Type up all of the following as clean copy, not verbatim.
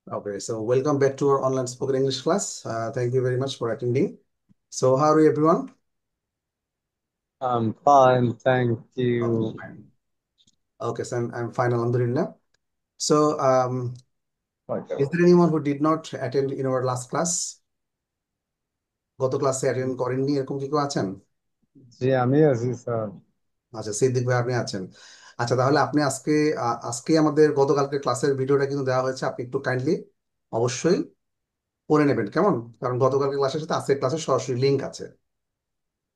Okay, so welcome back to our online spoken English class. Thank you very much for attending. So, how are you, everyone? I'm fine, thank Okay, you. fine. Okay, so I'm fine, Alhamdulillah. So, is there anyone who did not attend in our last class? গত ক্লাসে attend করেননি এরকম কি কেউ আছেন? জি আমি আছি sir. আচ্ছা, সিদ্দিক ভাই আপনি আছেন। আচ্ছা, তাহলে আপনি আজকে আমাদের গতকালকে ক্লাসের ভিডিওটা কিন্তু দেওয়া হয়েছে। আপনি একটু কাইন্ডলি অবশ্যই পড়ে নেবেন, কেমন? কারণ গতকালকে ক্লাসের সাথে আজকের ক্লাসের সরাসরি লিঙ্ক আছে।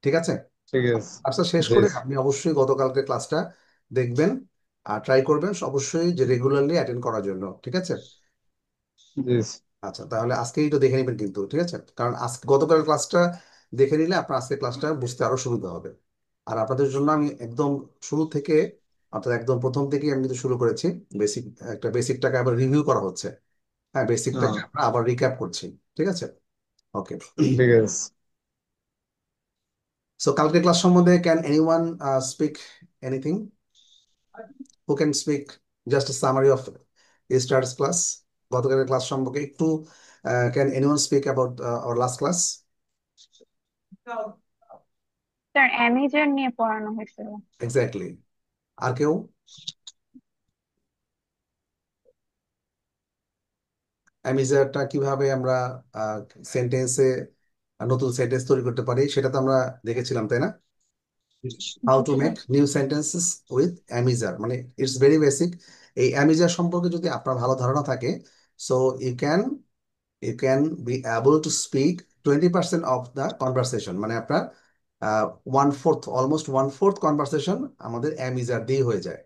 ঠিক আছে? ঠিক আছে। ক্লাসটা শেষ জি করে আপনি অবশ্যই গতকালকে ক্লাসটা দেখবেন আর ট্রাই করবেন অবশ্যই যে রেগুলারলি অ্যাটেন্ড করার জন্য। ঠিক আছে? জি। আচ্ছা, তাহলে আজকেই তো দেখে নেবেন কিন্তু, ঠিক আছে? কারণ আজকে গতকাল ক্লাসটা দেখে নিলে আপনার আজকে ক্লাসটা বুঝতে আরো সুবিধা হবে। আর আপনাদের জন্য আমি একদম শুরু থেকে, অর্থাৎ একদম প্রথম থেকেই আমি কিন্তু শুরু করেছি। বেসিক, একটা বেসিকটাকে আবার রিভিউ করা হচ্ছে। হ্যাঁ, বেসিকটাকে হ্যাঁ, আমরা আবার রিক্যাপ করছি। ঠিক আছে? ওকে। ঠিক আছে। সো কালকে ক্লাস সম্বন্ধে can anyone speak anything? Who can speak just summary of stars class? গতকালের ক্লাস সম্পর্কে একটু can anyone speak about our last class? Sir Amazon নিয়ে পড়ানো হয়েছিল। এক্স্যাক্টলি। আর কেউ? অ্যামিজারটা কিভাবে আমরা সেন্টেন্সে নতুন সেন্টেন্স তৈরি করতে পারি সেটা তো আমরা দেখেছিলাম, তাই না? হাউ জি to sir. Make new sentences with am is are, মানে ইটস ভেরি বেসিক। এই অ্যামিজার সম্পর্কে যদি আপনার ভালো ধারণা থাকে, so you can you can be able to speak 20% of the conversation, মানে আপনার 1/4, অলমোস্ট 1/4 কনভারসেশন আমাদের অ্যামিজার দিয়ে হয়ে যায়।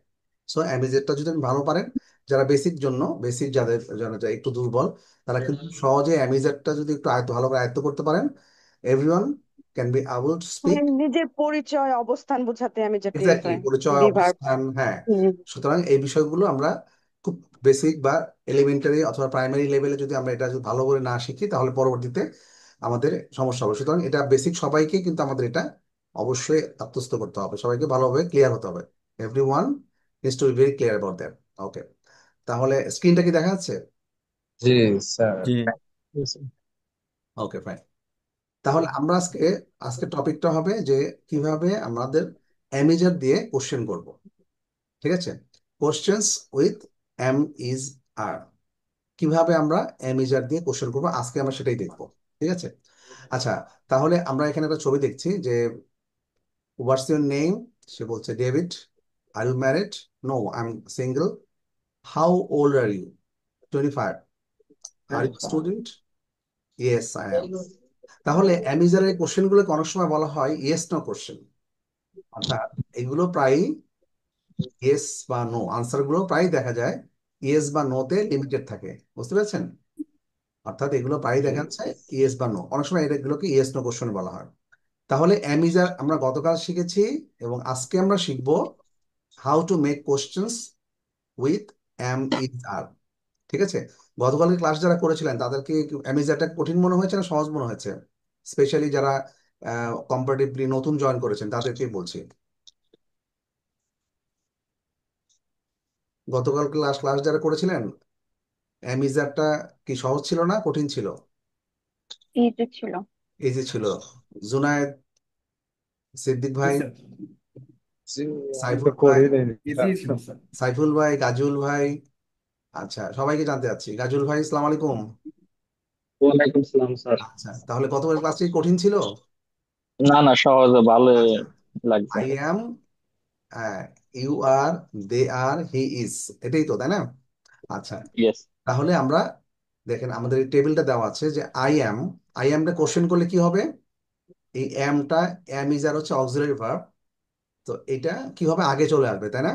সো অ্যামিজারটা যদি আপনি ভালো পারেন, যারা বেসিক যাদের জন্য যা একটু দুর্বল, তারা কিন্তু সহজে অ্যামিজারটা যদি একটু ভালো করে আয়ত্ত করতে পারেন, everyone can be able two মানে স্পিক। নিজের পরিচয় অবস্থান বোঝাতে আমি যেটা ইউজ এক্স্যাক্টলি, হয়। পরিচয়, বি ভার্ব। অবস্থান, হ্যাঁ। হুম। সুতরাং এই বিষয়গুলো আমরা খুব বেসিক বা এলিমেন্টারি অথবা প্রাইমারি লেভেলে যদি আমরা এটা যদি ভালো করে না শিখি, তাহলে পরবর্তীতে আমাদের সমস্যা হবে। সুতরাং এটা বেসিক সবাইকে কিন্তু আমাদের এটা অবশ্যই আত্মস্থ করতে হবে, সবাইকে ভালোভাবে ক্লিয়ার হতে হবে। Every one needs to be very clear about that. Okay, তাহলে স্ক্রিনটা কি দেখা যাচ্ছে? জি স্যার। জি। Okay, fine. তাহলে আমরা আজকে টপিকটা হবে যে কিভাবে আমাদের অ্যামিজার দিয়ে কোশ্চেন করব। ঠিক আছে? কোশ্চেন্স উইথ এম ইজ আর, কিভাবে আমরা অ্যামিজার দিয়ে কোশ্চেন করবো, আজকে আমরা সেটাই দেখবো। ঠিক আছে? আচ্ছা, তাহলে আমরা এখানে একটা ছবি দেখছি যে হোয়াটস ইউর নেম, সে বলছে David. Are you married? No, I am single. How old are you? 25। Are you student? Yes I am. তাহলে অ্যামিজারের এই কোশ্চেনগুলোকে অনেক সময় বলা হয় ইয়েস নো কোশ্চেন, অর্থাৎ এগুলো প্রায়ই ইয়েস বা নো, আনসার গুলো প্রায় দেখা যায় ইয়েস বা নো তে লিমিটেড থাকে। বুঝতে পেরেছেন? অর্থাৎ এগুলো প্রায়ই দেখা যাচ্ছে ইয়েস বা নো, অনেক সময় এগুলোকে ইয়েস নো কোশ্চেন বলা হয়। তাহলে অ্যামিজার আমরা গতকাল শিখেছি এবং আজকে আমরা শিখবো how to make questions with am is are. ঠিক আছে? গতকালের ক্লাস যারা করেছিলেন তাদেরকে অ্যামিজারটা কঠিন মনে হয়েছে না সহজ মনে হয়েছে? স্পেশালি যারা কম্পারেটিভলি নতুন জয়েন করেছেন তাদেরকে বলছি। গতকাল ক্লাস ক্লাস যারা করেছিলেন, অ্যামিজারটা কি সহজ ছিল না কঠিন ছিল? এই যে ছিল। ইজি ছিল। জুনায়েদ, সিদ্দিক ভাই, জি, আমি তো সাইফুল ভাই, করি নাই স্যার। সাইফুল ভাই, গাজুল ভাই। আচ্ছা, সবাইকে জানতে চাচ্ছি। গাজুল ভাই, আসসালামু আলাইকুম। ওয়ালাইকুম সালাম স্যার। আচ্ছা, তাহলে গতকাল ক্লাসটি কঠিন ছিল? না না, সহজে ভালো আচ্ছা, লাগছে। I am, you are, they are, he is, এটাই তো, তাই না? আচ্ছা, ইয়েস। তাহলে আমরা দেখেন আমাদের এই টেবিলটা দেওয়া আছে যে আই অ্যামটা কোশ্চেন করলে কি হবে? এই অ্যামটা, অ্যাম ইজ আর হচ্ছে অক্সিলারি ভার্ব, তো এটা কি হবে, আগে চলে আসবে, তাই না?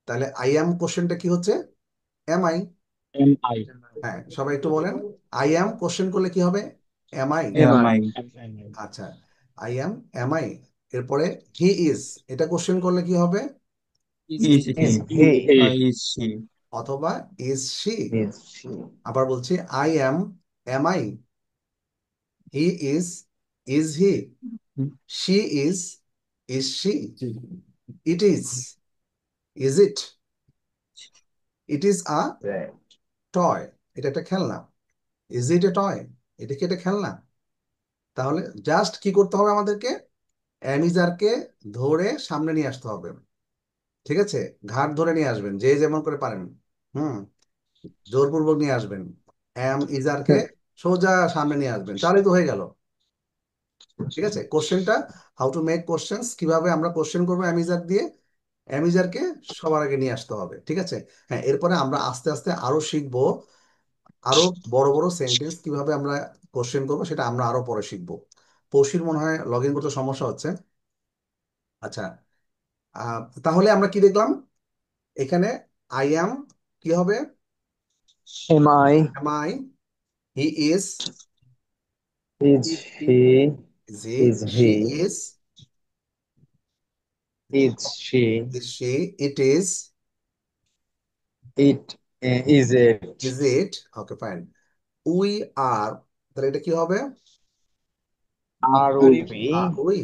তাহলে আই অ্যাম কোশ্চেনটা কি হচ্ছে? Am I. Am I. হ্যাঁ, সবাই একটু বলেন। আই অ্যাম কোশ্চেন করলে কি হবে? Am I. Am am I. I. আচ্ছা, আই অ্যাম, এম আই। এরপরে হি ইজ, এটা কোশ্চেন করলে কি হবে? Is he. Is he. Is she. অথবা ইজ শি। Is she? আবার বলছি, I am, am I. He is he. She is she. It is it? It is a Right. Toy? এটা একটা খেলনা। Is it a toy? এটা কি একটা খেলনা? তাহলে জাস্ট কি করতে হবে আমাদেরকে? অ্যামিজারকে ধরে সামনে নিয়ে আসতে হবে। ঠিক আছে, ঘাট ধরে নিয়ে আসবেন, যে যেমন করে পারেন। হুম, জোরপূর্বক নিয়ে আসবেন। ইজারকে সোজা সামনে নিয়ে আসবেন, তাহলেই তো হয়ে গেল। ঠিক আছে, কোশ্চেনটা, হাউ টু মেক কোশ্চেন্স, কিভাবে আমরা কোশ্চেন করবো অ্যামিজার দিয়ে। অ্যামিজারকে সবার আগে নিয়ে আসতে হবে। ঠিক আছে, হ্যাঁ, এরপরে আমরা আস্তে আস্তে আরো শিখবো, আরো বড় বড় সেন্টেন্স কিভাবে আমরা কোশ্চেন করবো, সেটা আমরা আরো পরে শিখবো। পৌশির মনে হয় লগ ইন করতে সমস্যা হচ্ছে। আচ্ছা, তাহলে আমরা কি দেখলাম এখানে? আই অ্যাম কি হবে? Am I? Am I, he is, Is he? জি, Is she he? Is, Is she? She, it is, It is it? Is it. Okay, fine. We are, তাহলে এটা কি হবে? Are we? We,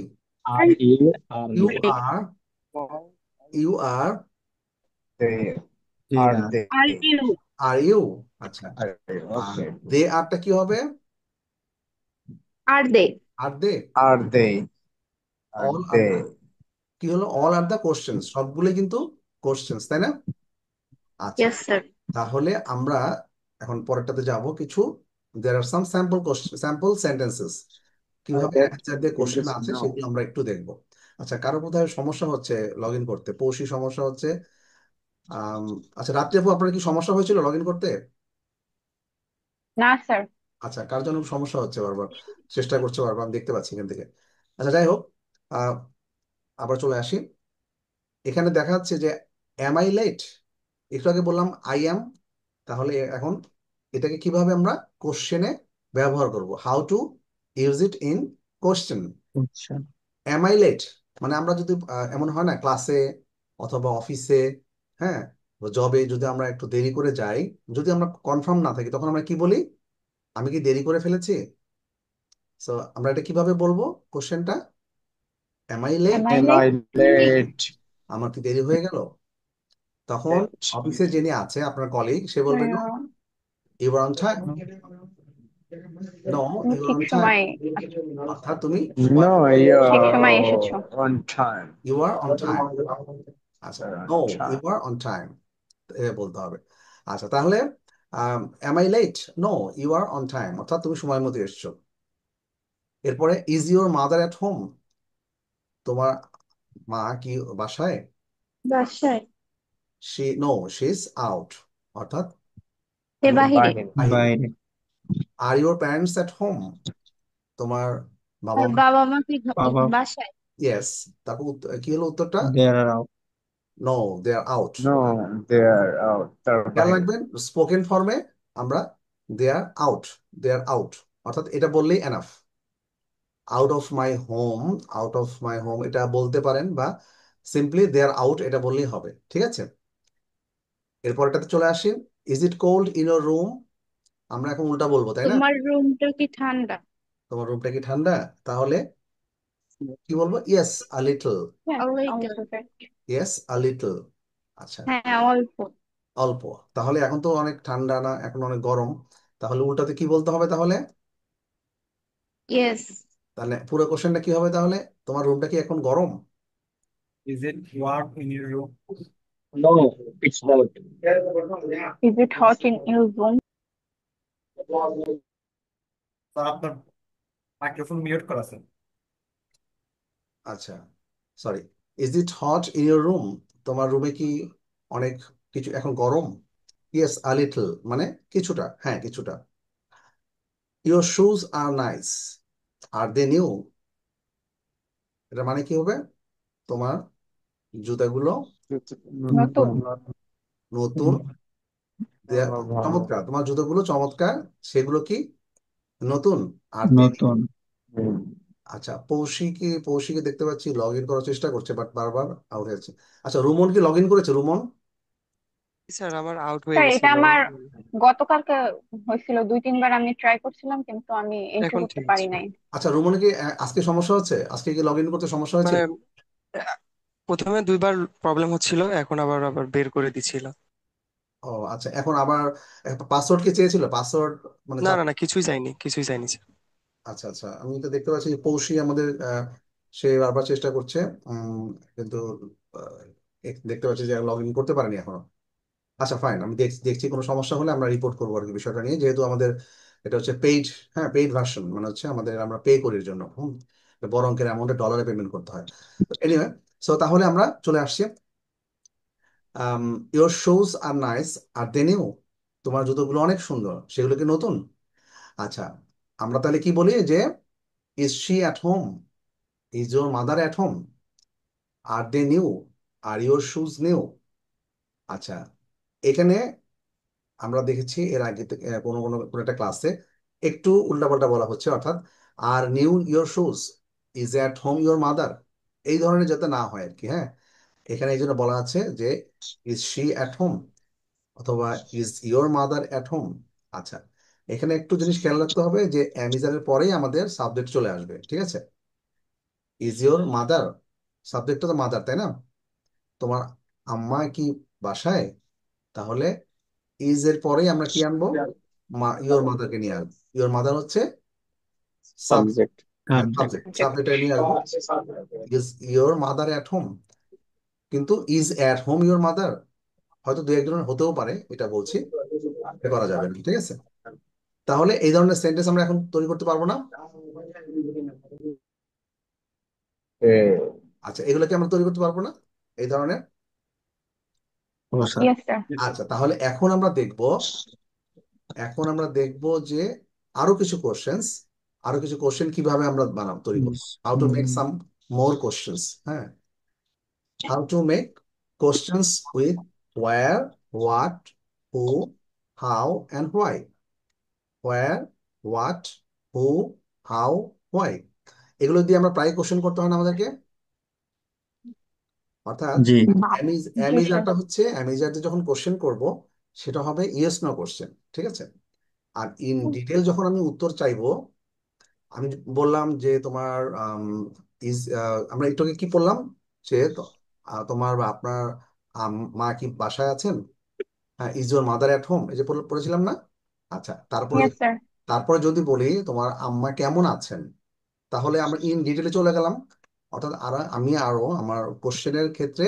are you are you they are, you are, They এরা are they? Are you are you. আচ্ছা, Are they? Are Okay. They আরটা কি হবে? Are they are they, Are they? Are all R the, they? কি হলো? All আর দা question, সবগুলো কিন্তু questions, তাই না? আচ্ছা, ইয়েস স্যার তাহলে আমরা এখন পরেরটাতে যাব কিছু। দেয়ার আর সাম স্যাম্পল কোশ্চেন, স্যাম্পল সেন্টেন্সেস, কিভাবে অ্যান্সার দিয়ে কোশ্চেন আছে সেগুলো আমরা একটু দেখবো। আচ্ছা, কারো কোথায় সমস্যা হচ্ছে লগ ইন করতে? পৌষি সমস্যা হচ্ছে। আম, আচ্ছা, রাত্রে আপু আপনার কি সমস্যা হয়েছিল লগ ইন করতে? না স্যার আচ্ছা, কার জন্য সমস্যা হচ্ছে বারবার? চেষ্টা করছে বারবার, আমি দেখতে পাচ্ছি এখান থেকে। আচ্ছা, যাই হোক, আহ, আবার চলে আসি। এখানে দেখা যাচ্ছে যে এম আই লেট, একটু আগে বললাম আই অ্যাম। তাহলে এখন এটাকে কিভাবে আমরা কোশ্চেনে ব্যবহার করব? How to use it in question. আচ্ছা এম আই লেট মানে আমরা যদি এমন হয় না ক্লাসে অথবা অফিসে, হ্যাঁ, জবে যদি আমরা একটু দেরি করে যাই, যদি আমরা কনফার্ম না থাকি, তখন আমরা কি বলি? আমি কি দেরি করে ফেলেছি? সো আমরা এটা কিভাবে বলবো কোশ্চেনটা? Am I am late? I Am late I late? আমার কি দেরি হয়ে গেল? তখন অফিসে যিনি আছে আপনার কলিগ, সে বলবে no, you are on time. No, তুমি ইউ আর ঠিক অন টাইম, সময় আস- অর্থাৎ তুমি সময় No, মতো ঠিক এসেছো। সময় এসেছো you're on time. You are on time. আচ্ছা, You're no, on you time. Are on time, বলতে হবে। আচ্ছা, তাহলে am I late? No, you are on time, অর্থাৎ তুমি সময় মতো এসেছো। এরপরে is your mother at home? তোমার মা কি বাসায়? বাসায় নো, শি ইজ আউট, অর্থাৎ সে উনি বাহিরে Fine. বাহিরে। বাইরে আর ইউর প্যারেন্টস এট হোম? তোমার বাবা আর মা? বাবা মা কি বাবা বাসায় ইয়েস। তারপর কি হলো উত্তরটা? দেয়ার আর out no, they R out. No, they're out. They're খেয়াল fine. রাখবেন, স্পোকেন ফর্মে আমরা দে আর আউট, দে আর আউট, অর্থাৎ এটা বললেই enough. Out of my home, out of my home এটা বলতে পারেন, বা সিম্পলি দে আর আউট এটা বললেই হবে। ঠিক আছে, এরপর এটাতে চলে আসি। Is it cold in your room? আমরা এখন উল্টা বলবো, তাই না? তোমার রুমটা কি ঠান্ডা তোমার রুমটা কি ঠান্ডা? তাহলে কি বলবো? Yes a little. হ্যাঁ অলসো ইয়েস আ লিটল। আচ্ছা, হ্যাঁ অল্প অল্প। তাহলে এখন তো অনেক ঠান্ডা না, এখন অনেক গরম। তাহলে উল্টাতে কি বলতে হবে তাহলে? ইয়েস তাহলে পুরো কোশ্চেনটা কি হবে তাহলে? তোমার রুমটা কি এখন গরম? Is it warm in your room? No it's hot is it hot in your room sir আপনার মাইক্রোফোন মিউট করা স্যার। আচ্ছা, sorry. Is it hot in your room? তোমার রুমে কি অনেক কিছু এখন গরম? ইয়েস আ লিটল মানে কিছুটা, হ্যাঁ কিছুটা। Your shoes are nice, are they new? এটা মানে কি হবে? তোমার জুতাগুলো নতুন নতুন। ভালো। চমৎকার, তোমার জুতোগুলো চমৎকার, সেগুলো কি নতুন? আর দেরি। নতুন হুম। আচ্ছা, পৌশিকে দেখতে পাচ্ছি লগ ইন করার চেষ্টা করছে, বাট বারবার আউট হয়েছে। আচ্ছা, রুমন কি লগ ইন করেছে? রুমন? স্যার আমার আউট হয়ে স্যার এটা গেছিল। আমার গতকালকে হয়েছিল, 2-3 বার আমি ট্রাই করছিলাম কিন্তু আমি এন্ট্রি এখন করতে ঠিক পারি আছে নাই। আচ্ছা, রুমন কি আজকে সমস্যা হচ্ছে? আজকে কি লগ ইন করতে সমস্যা হয়েছিল? মানে প্রথমে 2 বার প্রবলেম হচ্ছিল, এখন আবার আবার বের করে দিছিল। ও আচ্ছা, এখন আবার পাসওয়ার্ড কি চেয়েছিল? পাসওয়ার্ড মানে না না না, কিছুই চাইনি, কিছুই চাইনি স্যার। আচ্ছা আচ্ছা, আমি তো দেখতে পাচ্ছি যে পৌষি আমাদের সে বারবার চেষ্টা করছে, কিন্তু আহ, দেখতে পাচ্ছি যে লগ ইন করতে পারেনি এখনো। আচ্ছা ফাইন, আমি দেখছি কোনো সমস্যা হলে আমরা রিপোর্ট করবো আর কি বিষয়টা নিয়ে, যেহেতু আমাদের এটা হচ্ছে পেইড, হ্যাঁ পেইড ভার্সন, মানে হচ্ছে আমাদের আমরা পে করি এর জন্য, বড় অঙ্কের অ্যামাউন্টে ডলারে পেমেন্ট করতে হয়। এনিওয়ে, সো তাহলে আমরা চলে আসছি। Your shoes are nice, are they new, তোমার জুতোগুলো অনেক সুন্দর, সেগুলো কি নতুন? আচ্ছা, আমরা তাহলে কি বলি যে is she at home, is your mother at home, are they new, are your shoes new. আচ্ছা, এখানে আমরা দেখেছি এর আগে কোনো কোনো কোনো একটা ক্লাসে একটু উল্টাপাল্টা বলা হচ্ছে, অর্থাৎ are new your shoes, is at home your mother, এই ধরনের যাতে না হয় আর কি। হ্যাঁ, এখানে এই জন্য বলা আছে যে ইজ শি অ্যাট হোম অথবা is your mother at home. আচ্ছা, এখানে একটু জিনিস খেয়াল রাখতে হবে যে অ্যামিজারের পরেই আমাদের সাবজেক্ট চলে আসবে, ঠিক আছে? ইজ ইওর মাদার, সাবজেক্টটা তো মাদার, তাই না? তোমার আম্মা কি বাসায়? তাহলে ইজ এর পরেই আমরা কি আনবো? ইওর মাদারকে নিয়ে আসবো। ইওর মাদার হচ্ছে সাবজেক্ট, সাবজেক্ট। হ্যাঁ সাবজেক্ট। সাবজেক্ট, সাবজেক্টটা নিয়ে আসবো। Is your mother at home, কিন্তু is at home your mother হয়তো দু একজনের হতেও পারে, এটা বলছি, এটা করা যাবে না, ঠিক আছে? তাহলে এই ধরনের সেন্টেন্স আমরা এখন তৈরি করতে পারবো না। আচ্ছা, এগুলো কি আমরা তৈরি করতে পারবো না এই ধরনের? ও আচ্ছা স্যার। Yes sir. আচ্ছা, তাহলে এখন আমরা দেখবো যে আরো কিছু কোশ্চেন্স, আরো কিছু কোশ্চেন কিভাবে আমরা তৈরি করবো, how to make some more questions. হ্যাঁ, how to make questions with where, what, who, how and why. Where, what, who, how, why, এগুলো দিয়ে আমরা প্রায় কোশ্চেন করতে হয় না আমাদেরকে। অর্থাৎ জি। জি স্যার। অ্যামিজারটা যখন কোশ্চেন করব, সেটা হবে ইয়েস নো কোশ্চেন, ঠিক আছে? আর ইন ডিটেল যখন আমি উত্তর চাইবো, আমি বললাম যে তোমার আমরা একটু আগে কি বললাম যে তোমার বা আপনার মা কি বাসায় আছেন? হ্যাঁ, is your mother at home, এই যে পড়েছিলাম না? আচ্ছা, ইয়েস স্যার। তারপরে যদি বলি তোমার আম্মা কেমন আছেন, তাহলে আমরা ইন ডিটেলে চলে গেলাম। অর্থাৎ আমি আরো আমার কোশ্চেনের ক্ষেত্রে,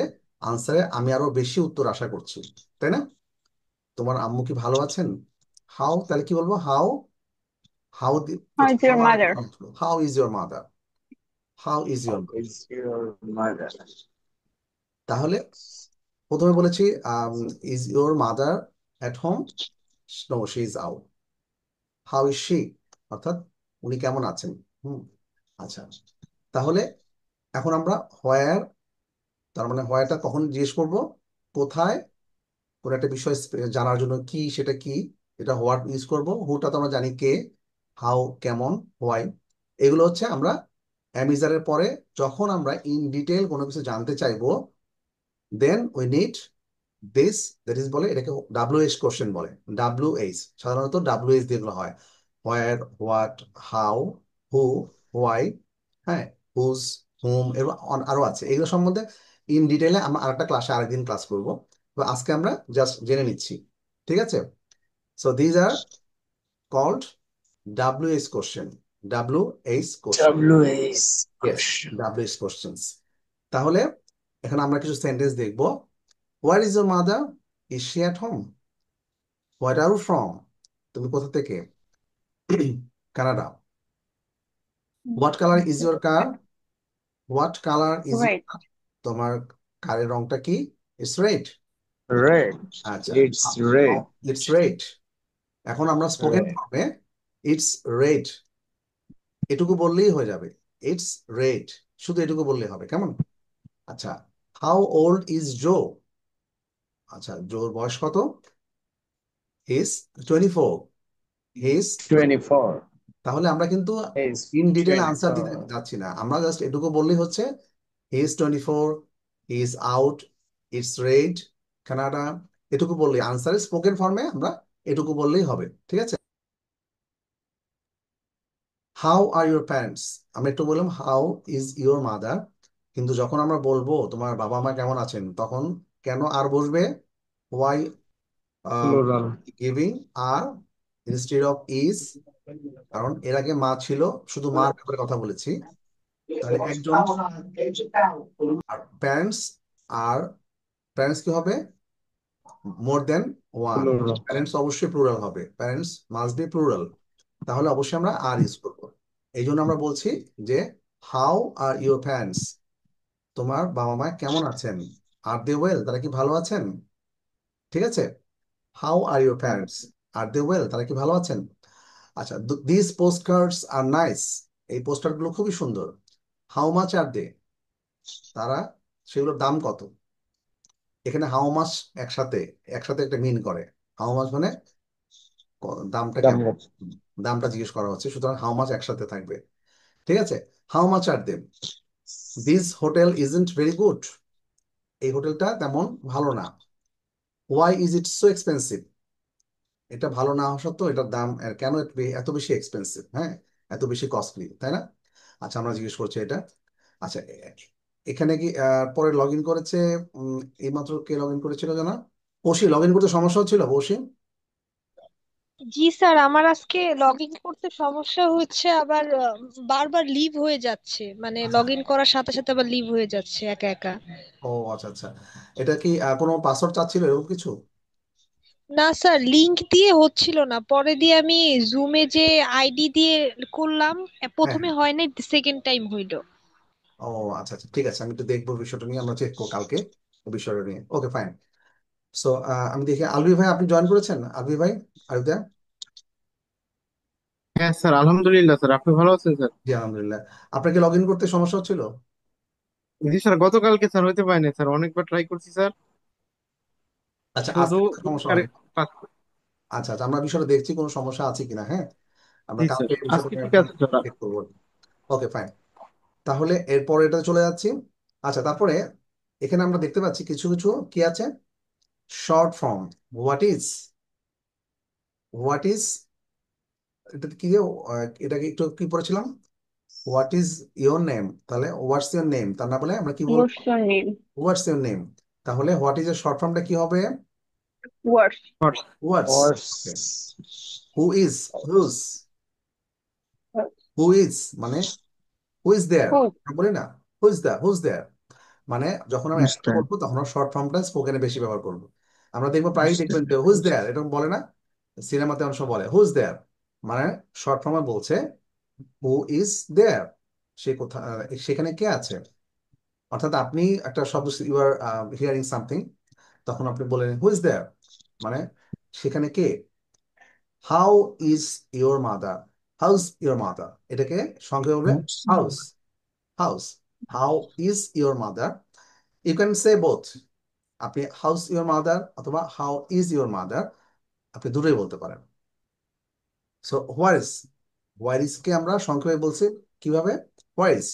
আনসারে আমি আরো বেশি উত্তর আশা করছি, তাই না? তোমার আম্মু কি ভালো আছেন? হাউ, তাহলে কি বলবো? How, how, how is your mother? How is your mother, how is your. Is your mother? তাহলে প্রথমে বলেছি is your mother at home, no she is out. How is she, অর্থাৎ উনি কেমন আছেন। হুম, আচ্ছা, তাহলে এখন আমরা হোয়ার, তার মানে হোয়ারটা কখন জিজ্ঞেস করব? কোথায়, কোন একটা বিষয় জানার জন্য কি, সেটা কি, এটা হোয়াট ইউজ করব। হুটা তো আমরা জানি কে, হাউ কেমন, হোয়াই, এগুলো হচ্ছে আমরা অ্যামিজারের পরে যখন আমরা ইন ডিটেল কোনো কিছু জানতে চাইবো, then we need this, that is বলে এটাকে ডাব্লিউএইচ কোশ্চেন বলে। ডাব্লিউএইচ সাধারণত ডাব্লিউএইচ দিয়ে এগুলো হয়, where, what, how, who, why, হ্যাঁ, হুজ, হুম, এরকম আরো আছে। এগুলো সম্বন্ধে ইন ডিটেইলে আমরা আরেকটা ক্লাসে আরেকদিন ক্লাস করবো, তো আজকে আমরা জাস্ট জেনে নিচ্ছি, ঠিক আছে? So these are called WH question, WH question, WS yes, question. WH questions. তাহলে এখন আমরা কিছু সেন্টেন্স দেখবো। Where is your mother, is she at home, what are you from, তুমি কোথা থেকে? Canada. What colour is your car, what colour is your, right. তোমার কারের রংটা কি? It's red. Red. আচ্ছা, It's red. It's red. এখন আমরা স্পোকেন Red. ফর্মে ইটস রেড এটুকু বললেই হয়ে যাবে। ইটস রেড, শুধু এটুকু বললেই হবে, কেমন? আচ্ছা, হাউ ওল্ড ইজ জো, আচ্ছা জোর বয়স কত? His 24, his. 24. তাহলে আমরা কিন্তু Is ইন ডিটেল আনসার দিতে 24. যাচ্ছি না, আমরা জাস্ট এটুকু বললেই হচ্ছে he is 24, he is out, it's red, Canada, এটুকু বললেই আনসারের স্পোকেন ফর্মে আমরা এটুকু বললেই হবে, ঠিক আছে? হাউ আর ইউর প্যারেন্টস, আমরা একটু বললাম হাউ ইজ ইউর মাদার, কিন্তু যখন আমরা বলবো তোমার বাবা মা কেমন আছেন, তখন কেন আর বসবে? Why Plural. Giving are instead of is, কারণ এর আগে মা ছিল, শুধু মার ব্যাপারে কথা বলেছি, তাহলে একজন। আর প্যারেন্টস, আর প্যারেন্টস কি হবে? মোর দেন ওয়ান। Plural. প্যারেন্টস অবশ্যই প্লুরাল হবে, প্যারেন্টস মাস্ট বি প্লুরাল। তাহলে অবশ্যই আমরা আর ইউজ করবো। এই জন্য আমরা বলছি যে হাউ আর ইউর প্যারেন্টস, তোমার বাবা মা কেমন আছেন? আর দে ওয়েল, তারা কি ভালো আছেন? ঠিক আছে, how are your parents, are they well, তারা কি ভালো আছেন? আচ্ছা, this post cards are nice, এই পোস্টার গুলো খুবই সুন্দর। হাউ মাচ আর দে, তারা, সেগুলোর দাম কত? এখানে হাউ মাচ একসাথে একসাথে একটা মিন করে। হাউ মাচ মানে দামটা কেমন, Damn. দামটা জিজ্ঞেস করা হচ্ছে, সুতরাং হাউ মাচ একসাথে থাকবে। ঠিক আছে, how much are them, this hotel isn't very good, এই হোটেলটা তেমন ভালো না। Why is it so expensive, এটা ভালো না হওয়া সত্ত্বেও এটার দাম কেন এত বেশি এক্সপেন্সিভ, হ্যাঁ, এত বেশি কস্টলি, তাই না? আচ্ছা, আমরা জিজ্ঞেস করছি এটা। আচ্ছা, এখানে কি পরে লগ ইন করেছে? এইমাত্র কে লগ ইন করেছিল জানা? বসি লগ ইন করতে সমস্যা হচ্ছিল, বসি। জি স্যার, আমার আজকে লগ ইন করতে সমস্যা হচ্ছে, আবার বারবার লিভ হয়ে যাচ্ছে, মানে আচ্ছা, লগ ইন করার সাথে সাথে আবার লিভ হয়ে যাচ্ছে একা একা। ও আচ্ছা আচ্ছা, এটা কি কোনো পাসওয়ার্ড চাচ্ছিল এরকম কিছু? না স্যার, লিংক দিয়ে হচ্ছিল না, পরে দিয়ে আমি জুমে যে আইডি দিয়ে করলাম, হ্যাঁ প্রথমে হ্যাঁ, হয় নাই, সেকেন্ড টাইম হইলো। ও আচ্ছা আচ্ছা, ঠিক আছে, আমি একটু দেখবো বিষয়টা নিয়ে, আমরা চেক করবো কালকে বিষয়টা নিয়ে। Okay fine. সো আমি দেখি আলভি ভাই, আপনি জয়েন করেছেন? আলভি ভাই, আর দেয়া। হ্যাঁ স্যার, আলহামদুলিল্লাহ স্যার, আপনি ভালো আছেন স্যার? জি আলহামদুলিল্লাহ। আপনাকে লগ ইন করতে সমস্যা হচ্ছিল? জি স্যার, গতকালকে স্যার হইতে পারেনি স্যার, অনেকবার ট্রাই করছি স্যার, আচ্ছা, শুধু আজকে তো সমস্যা হবে না। আচ্ছা আচ্ছা, আমরা বিষয়টা দেখছি কোনো সমস্যা আছে কিনা, হ্যাঁ, আমরা জি স্যার, কালকে এই বিষয়টা আজকে নিয়ে ঠিক আপনাকে আছে স্যার। চেক করবো। ওকে ফাইন, তাহলে এরপরে এটা চলে যাচ্ছি। আচ্ছা, তারপরে এখানে আমরা দেখতে পাচ্ছি কিছু কিছু কি আছে, short form. What is, what is, এটা কি যে এটাকে একটু কি পড়েছিলাম, হোয়াট ইজ ইওর নেম, তাহলে হোয়াটস ইওর নেম, তা না বলে আমরা কি বলবো? What's your name? What's your name. তাহলে হোয়াট ইজ এর শর্ট ফর্মটা কি হবে? What's. What's. Okay, Horse. Who is, who's, who is মানে হু ইজ দেয়ার, হুজ। বলি না, হুজ দেয়ার, মানে যখন আমরা একটা Understand. বলবো তখন আমরা শর্ট ফর্মটা স্পোকেনে বেশি ব্যবহার করবো। আমরা দেখবো প্রায়ই দেখবেন যে হুজ দেয়ার এরকম বলে না, সিনেমাতে অনেক সময় বলে হুজ দেয়ার, মানে শর্ট ফর্মে বলছে হু ইজ দেয়ার, সে কোথা, সেখানে কে আছে। অর্থাৎ আপনি একটা শব্দ, ইউ আর হিয়ারিং সামথিং, তখন আপনি বলেন হু ইজ দেয়ার, মানে সেখানে কে। How is your mother, how's your mother, এটাকে সংক্ষেপে বলবে Horse. How's, how's. How is your mother, you can say both, আপনি হাউস ইওর মাদার অথবা হাউ ইজ ইওর মাদার, আপনি দুটোই বলতে পারেন। So where is, where is কে আমরা সংক্ষেপে বলছি কিভাবে? Where is,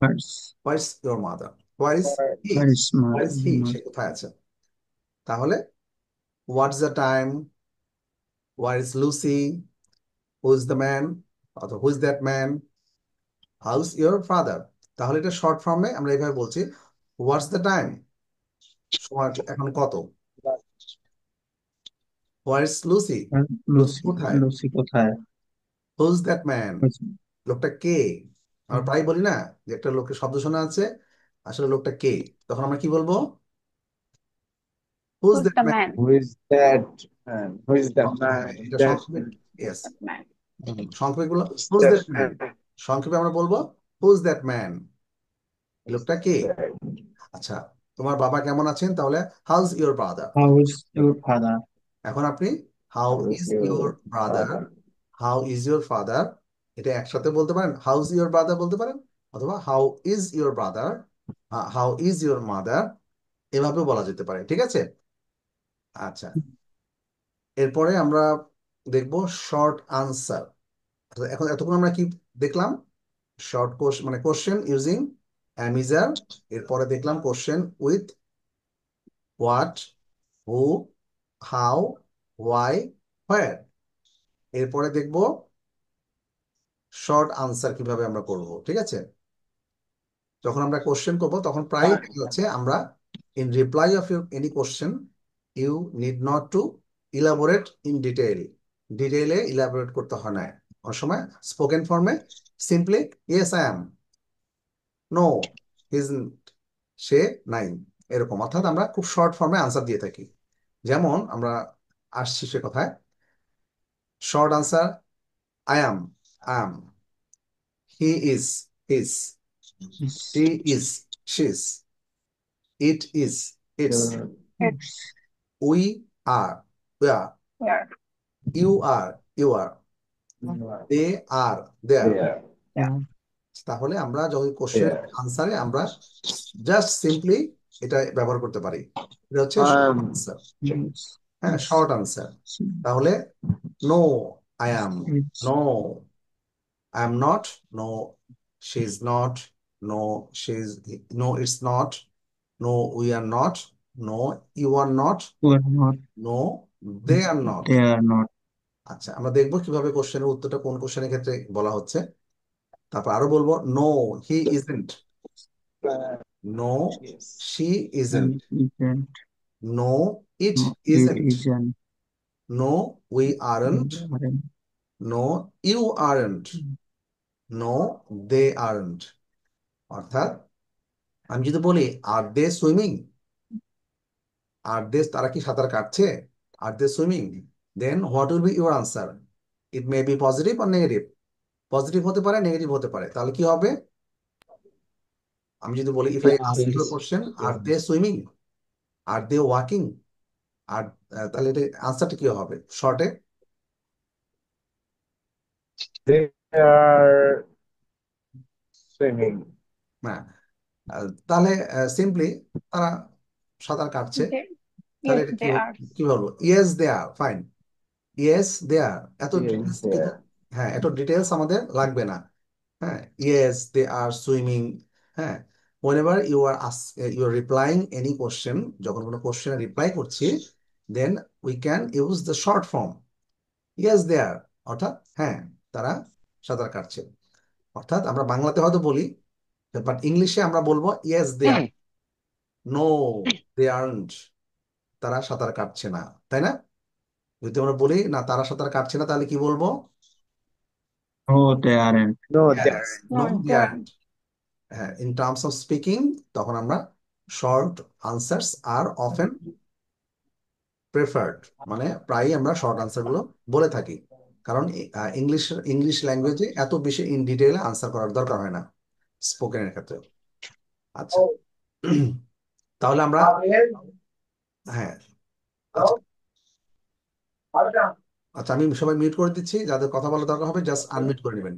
Horse. Where is your mother, where is he, Where is my where is he, সে কোথায় আছে। তাহলে what's the time, where is Lucy, who is the man অথবা who is that man, how's your father. তাহলে এটা short ফর্মে আমরা এইভাবে বলছি, হোয়াটস দ্য টাইম, সময় এখন কত। হোয়ার ইজ লুসি, লুসি Lucy? কোথায়। Lucy কোথায়? হুজ দ্যাট ম্যান, Who's- লোকটা কে। আমরা প্রায় বলি না যে একটা লোকের শব্দ শোনা আছে, আসলে লোকটা কে, তখন আমরা কি বলবো? Who's who's that the man. Man? Who is that man? Who is that হ্যাঁ, man? এটা That সংক্ষেপে, man. Yes, man. সংক্ষেপে গুলো Who's who's that that man, man? সংক্ষেপে আমরা বলবো হুজ দ্যাট ম্যান, Who's লোকটা কে। that? আচ্ছা, তোমার বাবা কেমন আছেন, তাহলে house your brother. How is your father? এখন আপনি how How is is your your brother, father? How is your father, এটা একসাথে বলতে পারেন, হাউজ ইওর ব্রাদার বলতে পারেন, অথবা how is your brother, how is your mother, এভাবেও বলা যেতে পারে, ঠিক আছে। আচ্ছা, এরপরে আমরা দেখব শর্ট আনসার। এখন এতক্ষণ আমরা কি দেখলাম? শর্ট কোশ্চেন মানে কোশ্চেন ইউজিং অ্যামিজার, এরপরে দেখলাম question with what, who, how, why, where. এরপরে দেখব শর্ট আনসার কিভাবে আমরা করব, ঠিক আছে। যখন আমরা কোশ্চেন করব তখন প্রায় দেখা যাচ্ছে আমরা in reply of your any question you need not to elaborate in detail, ডিটেইলে ইলাবোরেট করতে হয় না। অনেক সময় স্পোকেন ফর্মে simply yes I am, no he isn't, সে নাই, এরকম। অর্থাৎ আমরা খুব শর্ট ফর্মে আনসার দিয়ে থাকি। যেমন আমরা আসছি সে কথায়, short answer I am, I am, he is, he's, Is she is, she's, it is, it's, It's we are, we are, here. You are, you are, they are, they're. there. Yeah. তাহলে আমরা যখন question আনসারে আমরা just simply এটা ব্যবহার করতে পারি। এটা হচ্ছে শর্ট আনসার। Yes. হ্যাঁ, শর্ট আনসার। তাহলে no I am, It's no I am not, no she is not, no she is, no it's not, no we are not, no you are not, we're not. No they are not. They are not. আচ্ছা, আমরা দেখবো কিভাবে কোশ্চেনের উত্তরটা কোন কোশ্চেনের ক্ষেত্রে বলা হচ্ছে। তারপর আরো বলবো, no he isn't, no Yes. She isn't, Isn't. No it No, it isn't, isn't. No we We aren't, aren't. No you aren't, no they aren't. অর্থাৎ আমি যদি বলি আর দে সুইমিং, আর দে, তারা কি সাঁতার কাটছে, are they swimming, then what will be your answer? It may be positive আর নেগেটিভ। পজিটিভ হতে পারে, নেগেটিভ হতে পারে। তাহলে কি হবে? আমি যদি বলি, if I ask you Yes. Question, are they swimming, are they walking, আর তাহলে এটা আনসারটা কি হবে শর্টে? They are swimming. হ্যাঁ, তাহলে সিম্পলি তারা সাঁতার কাটছে। They, তাহলে yes, এটা they are. কি বলবো? Yes they are, fine, yes they are. এত Yes, ডিটেলস they কিন্তু, are. হ্যাঁ, এত ডিটেলস আমাদের লাগবে না। হ্যাঁ, ইয়েস দে আর সুইমিং। হ্যাঁ, whenever you are replying any question, যখন কোনো কোশ্চেনের রিপ্লাই করছি, then we can use the short form yes they are, অর্থাৎ হ্যাঁ তারা সাঁতার কাটছে। অর্থাৎ আমরা বাংলাতে হয়তো বলি, বাট ইংলিশে আমরা বলবো yes they are, no they aren't, তারা সাঁতার কাটছে না, তাই না? যদি আমরা বলি না তারা সাঁতার কাটছে না, তাহলে কি বলবো? No, they aren't. No, they Yes, aren't. no No, they they aren't. aren't. হ্যাঁ, ইন টার্মস অফ স্পিকিং তখন আমরা short answers are often preferred, মানে প্রায়ই আমরা শর্ট আনসার গুলো বলে থাকি। কারণ ইংলিশ ইংলিশ ল্যাঙ্গুয়েজে এত বেশি ইন ডিটেইলে আনসার করার দরকার হয় না স্পোকেনের ক্ষেত্রে। আচ্ছা, তাহলে আমরা, হ্যাঁ, আচ্ছা আচ্ছা, আমি সবাই মিউট করে দিচ্ছি, যাদের কথা বলার দরকার হবে জাস্ট আনমিউট করে নেবেন।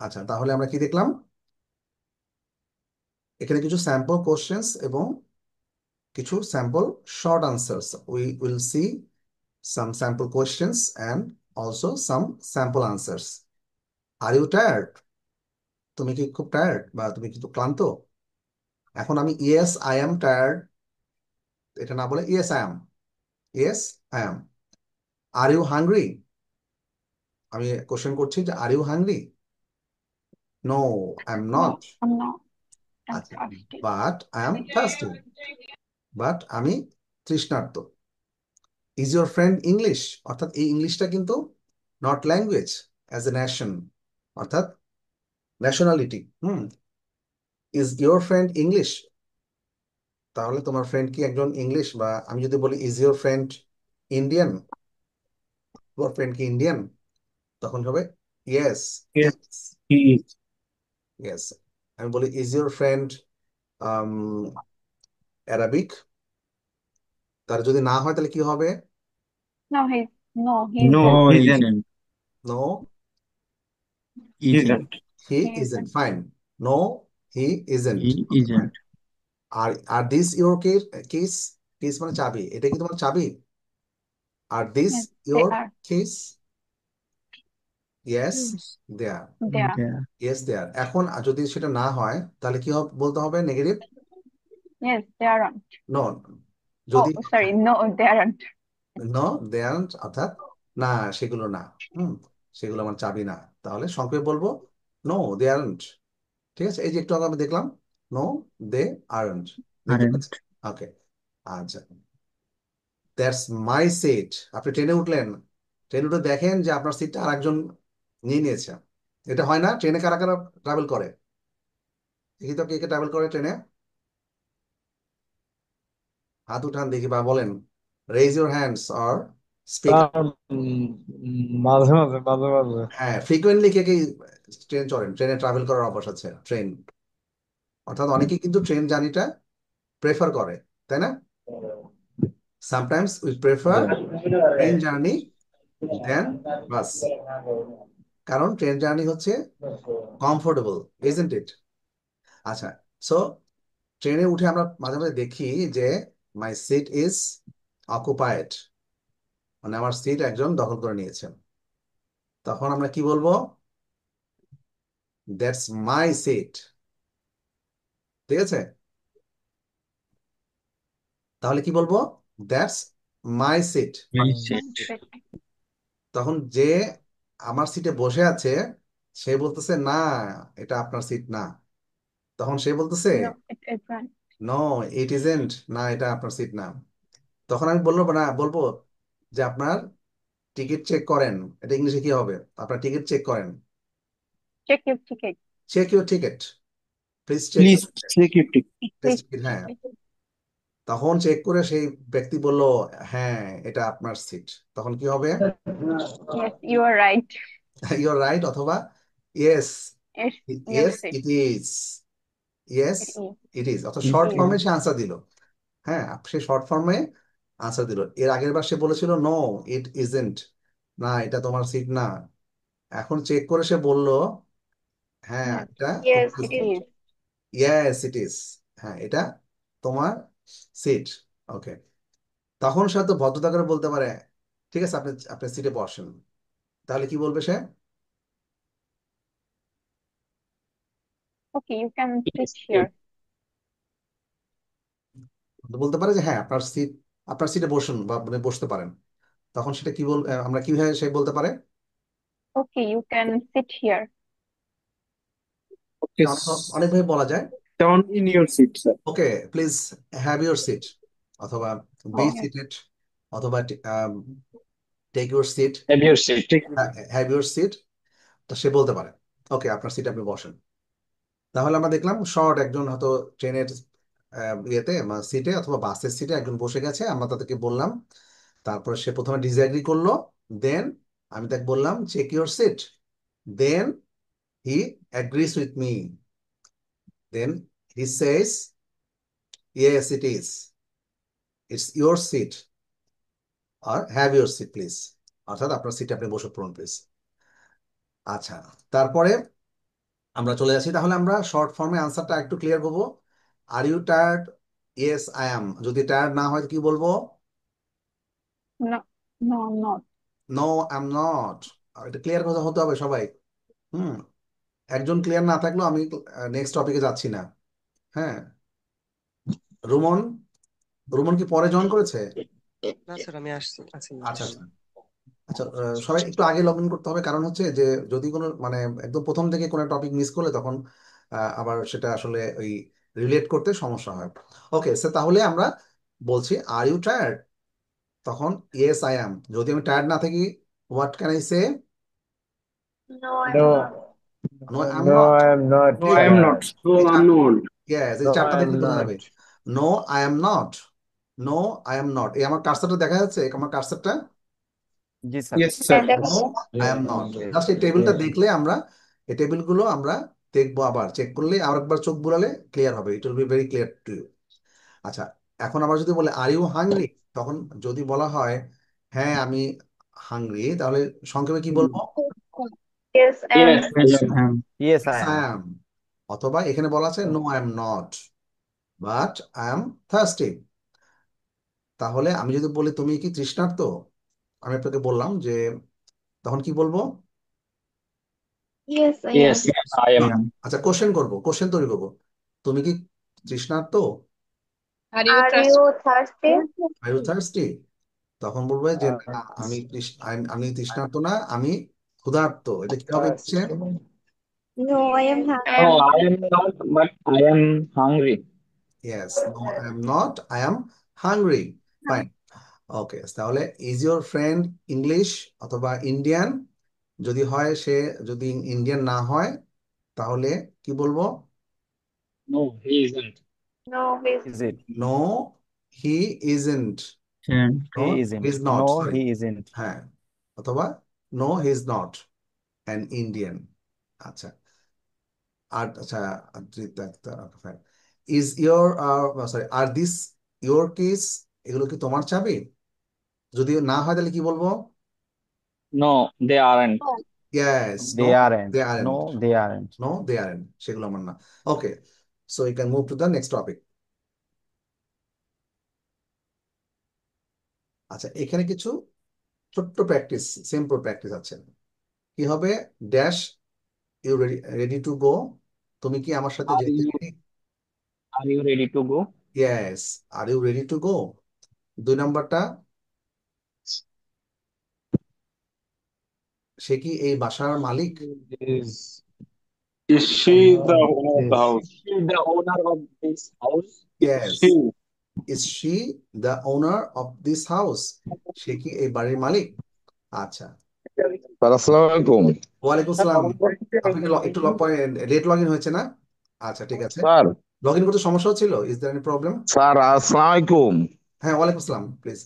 আচ্ছা, তাহলে আমরা কি দেখলাম? এখানে কিছু স্যাম্পল কোশ্চেন্স এবং কিছু sample short answers. We will see some sample questions and also some sample answers. Are you tired? তুমি কি খুব টায়ার্ড, বা তুমি কিন্তু ক্লান্ত? এখন আমি ইয়েস আই এম টায়ার্ড এটা না বলে yes I am, yes I am. Are you hungry, আমি কোশ্চেন করছি যে are you hungry? No I am No, not. I'm not. I'm আচ্ছা, thirsty. But I am thirsty, but আমি তৃষ্ণার্ত। Is your friend English, অর্থাৎ এই ইংলিশটা কিন্তু not language, as a nation, অর্থাৎ nationality. Is your friend English, তাহলে তোমার ফ্রেন্ড কি একজন ইংলিশ? বা আমি যদি বলি ইজ ইউর ফ্রেন্ড ইন্ডিয়ান, তোমার ফ্রেন্ড কি ইন্ডিয়ান? তখন হবে yes, Yes, he is. Yes. আমি বলি ইজ ইউর ফ্রেন্ড অ্যারাবিক, তার যদি না হয় তাহলে কি হবে? No, he No, isn't. isn't. No Isn't. He He isn't, isn't. Fine, no he isn't. He isn't. Are are this your case, case, case মানে চাবি, এটা কি তোমার চাবি? Are this Yes, they your are. Case? Yes Yes, they are, They are. they are. Yes they are. এখন যদি সেটা না হয় তাহলে কি বলতে হবে? Negative, Yes, they aren't. No. যদি Oh, sorry. No, they aren't. No they aren't, অর্থাৎ না সেগুলো না, সেগুলো আমার চাবি না। তাহলে সংক্ষেপে বলবো নো দে আরন্ট। ঠিক আছে, এই যে একটু আগে আমি দেখলাম, নো দে আরন্ট, দেখতে আরেন্ট। পাচ্ছি। ওকে, আচ্ছা, দ্যাটস মাই সিট। আপনি ট্রেনে উঠলেন, ট্রেনে উঠে দেখেন যে আপনার সিটটা আরেকজন নিয়ে নিয়েছে। এটা হয় না? ট্রেনে কারা কারা ট্রাভেল করে? দেখি তো কে কে ট্রাভেল করে ট্রেনে, হাত উঠান দেখি বা বলেন, raise your hands or speak. মাঝে মাঝে মাঝে মাঝে হ্যাঁ, ফ্রিকোয়েন্টলি কে কে ট্রেন চড়েন, ট্রেনে ট্রাভেল করার অভ্যাস আছে? ট্রেন, অর্থাৎ অনেকেই কিন্তু ট্রেন জার্নিটা প্রেফার করে, তাই না? Sometimes we prefer train journey then bus, কারণ ট্রেন জার্নি হচ্ছে কমফোর্টেবল, ইজন্ট ইট? আচ্ছা, সো ট্রেনে উঠে আমরা মাঝে মাঝে দেখি যে মাই সিট ইজ অকুপায়েড, মানে আমার সিট একজন দখল করে নিয়েছেন। তখন আমরা কি বলবো? That's my seat. ঠিক আছে, তাহলে কি বলবো? That's my seat. My my seat. set. তখন যে আমার সিটে বসে আছে সে বলতেছে না, এটা আপনার সিট না। তখন সে বলতেছে No, it isn't. No it isn't, না এটা আপনার সিট না। তখন আমি বলবো না, বলবো যে আপনার টিকিট চেক করেন। এটা ইংলিশে কি হবে? আপনার টিকিট চেক করেন। Check your ticket. Check your ticket, please check please your ticket. Check it. Please check হ্যাঁ, it. তখন চেক করে সেই ব্যক্তি বলল হ্যাঁ এটা আপনার সিট, তখন কি হবে? Yes, you are right. You're right, অথবা yes, It's your yes seat. It is, yes It is. It is, অর্থাৎ It শর্ট is. ফর্মে সে আনসার দিল। হ্যাঁ, সে শর্ট ফর্মে আনসার দিল। এর আগের বার সে বলেছিল নো ইট ইজেন্ট, না এটা তোমার সিট না। এখন চেক করে সে বলল হ্যাঁ Yes. এটা Yes, তোমার it seat, is. Yes it is, হ্যাঁ এটা তোমার সিট। ওকে, তখন সে তো ভদ্রতা করে বলতে পারে ঠিক আছে আপনি আপনার সিটে বসেন। তাহলে কি বলবে সে? Okay, you can sit here. বলতে পারে যে হ্যাঁ আপনার সিট, আপনার সিটে বসুন বা আপনি বসতে পারেন। তখন সেটা কি বল, আমরা কিভাবে সে বলতে পারে? Okay, you can sit here. ওকে, অনেকভাবে বলা যায়। Down in your seat sir. Okay please have your seat, অথবা বি Yes. সিটেড, অথবা take your seat, have your seat. Have your seat. তো সে বলতে পারে ওকে আপনার সিটে আপনি বসেন। তাহলে আমরা দেখলাম শর্ট, একজন হয়তো ট্রেনের ইয়েতে সিটে অথবা বাসের সিটে একজন বসে গেছে, আমরা তাদেরকে বললাম, তারপরে সে প্রথমে ডিসএগ্রি করলো, দেন আমি তাকে বললাম check your seat, then he agrees with me, then he says yes it is, it's your seat, আর হ্যাভ ইউর সিট প্লিজ, অর্থাৎ আপনার সিটে আপনি বসে পড়ুন প্লিজ। আচ্ছা, তারপরে আমরা চলে যাচ্ছি, তাহলে আমরা শর্ট ফর্মে আনসারটা একটু ক্লিয়ার করবো। Are you tired? Yes I am. যদি টায়ার্ড না হয় কি বলবো? No, no, I'm not. No I am not. এটা ক্লিয়ার কথা হতে হবে সবাই। হুম, একজন ক্লিয়ার না থাকলেও আমি নেক্সট টপিকে যাচ্ছি না। হ্যাঁ, রুমন, রুমন কি পরে জয়েন করেছে? না স্যার, আমি আসছি আছি আচ্ছা আচ্ছা আচ্ছা, সবাই একটু আগে লগ ইন করতে হবে, কারণ হচ্ছে যে যদি কোনো মানে একদম প্রথম থেকে কোনো টপিক মিস করলে তখন আবার সেটা আসলে ওই রিলেট করতে সমস্যা হয়। ওকে স্যার, তাহলে আমরা বলছি আর ইউ টায়ার্ড, তখন ইয়েস আই অ্যাম। যদি আমি টায়ার্ড না থাকি, what can I say? No, I'm no, not. No I am no not. I am not এই আই এম নট। এই আই এম নট। ইয়েস, এই নো চারটা I am দেখলে বোঝা নট। যাবে। No I am not, no I am not. এই আমার কার্সারটা দেখা যাচ্ছে, আমার কার্সারটা, জি sir. Yes Yeah, sir. No that's I am not. Just এই টেবিলটা দেখলে আমরা, এই টেবিলগুলো আমরা দেখবো, আবার চেক করলে আর একবার চোখ বুলালে ক্লিয়ার হবে, it will be very clear to you. আচ্ছা, এখন আবার যদি বলে আর ইউ হাংরি, তখন যদি বলা হয় হ্যাঁ আমি হাংরি, তাহলে সংক্ষেপে কি বলবো? yes, yes yes ma'am. Yes I Yes, I am. am। অথবা এখানে বলা আছে no I am not, but I am thirsty. তাহলে আমি যদি বলি তুমি কি তৃষ্ণার্ত, আমি আপনাকে বললাম যে, তখন কি বলবো? yes, I yes am. I am. আচ্ছা, কোশ্চেন করবো, কোশ্চেন তৈরি করবো, তুমি কি তৃষ্ণার্ত? আর ইউ Are ট্রাস্ট you thirsty? Are you thirsty? তখন বলবে যে না, আমি আমি তৃষ্ণার্ত না, আমি ক্ষুধার্ত। এটা কি হবে হচ্ছে? No, I am I No, am hungry. I am not, but I am hungry. Yes, no, I am not, I am hungry. Fine. ওকে, তাহলে ইজ ইউর ফ্রেন্ড ইংলিশ অথবা ইন্ডিয়ান? যদি হয় সে, যদি ইন্ডিয়ান না হয় তাহলে কি বলবো? No, he isn't. no with Is it? No he isn't, And no He he isn't. Is not, No, sorry. he isn't. হ্যাঁ, অথবা no he is not an Indian. আচ্ছা, আর আচ্ছা, fine. Is your, sorry, are this your keys? এগুলো কি তোমার চাবি? যদি না হয় তাহলে কি বলবো? no, they aren't. No. Yes, no They they aren't. Aren't, No, they aren't. No they aren't, সেগুলো আমার না। Okay, so you can move to the next topic. আচ্ছা, এখানে কিছু ছোট্ট প্র্যাকটিস, সিম্পল প্র্যাকটিস আছে। কি হবে? Dash, you ready, ready to go? তুমি কি আমার সাথে Are যেতে you ready? are you ready to go? Yes, are you ready to go? 2 নম্বরটা, সে কি এই বাসার মালিক? Is is she the owner of the Yes. house? Is she the owner of this house? Yes, She. Is she the owner of this house? সে কি এই বাড়ির মালিক? আচ্ছা, স্যার আসসালামু আলাইকুম। ওয়ালাইকুম আসসালাম। আপনি কি একটু লেট লগ ইন হয়েছে না? আচ্ছা, ঠিক আছে। স্যার লগ ইন করতে সমস্যা হচ্ছিল? Is there any problem? Sir আসসালামু আলাইকুম। হ্যাঁ, ওয়ালাইকুম আসসালাম, প্লিজ।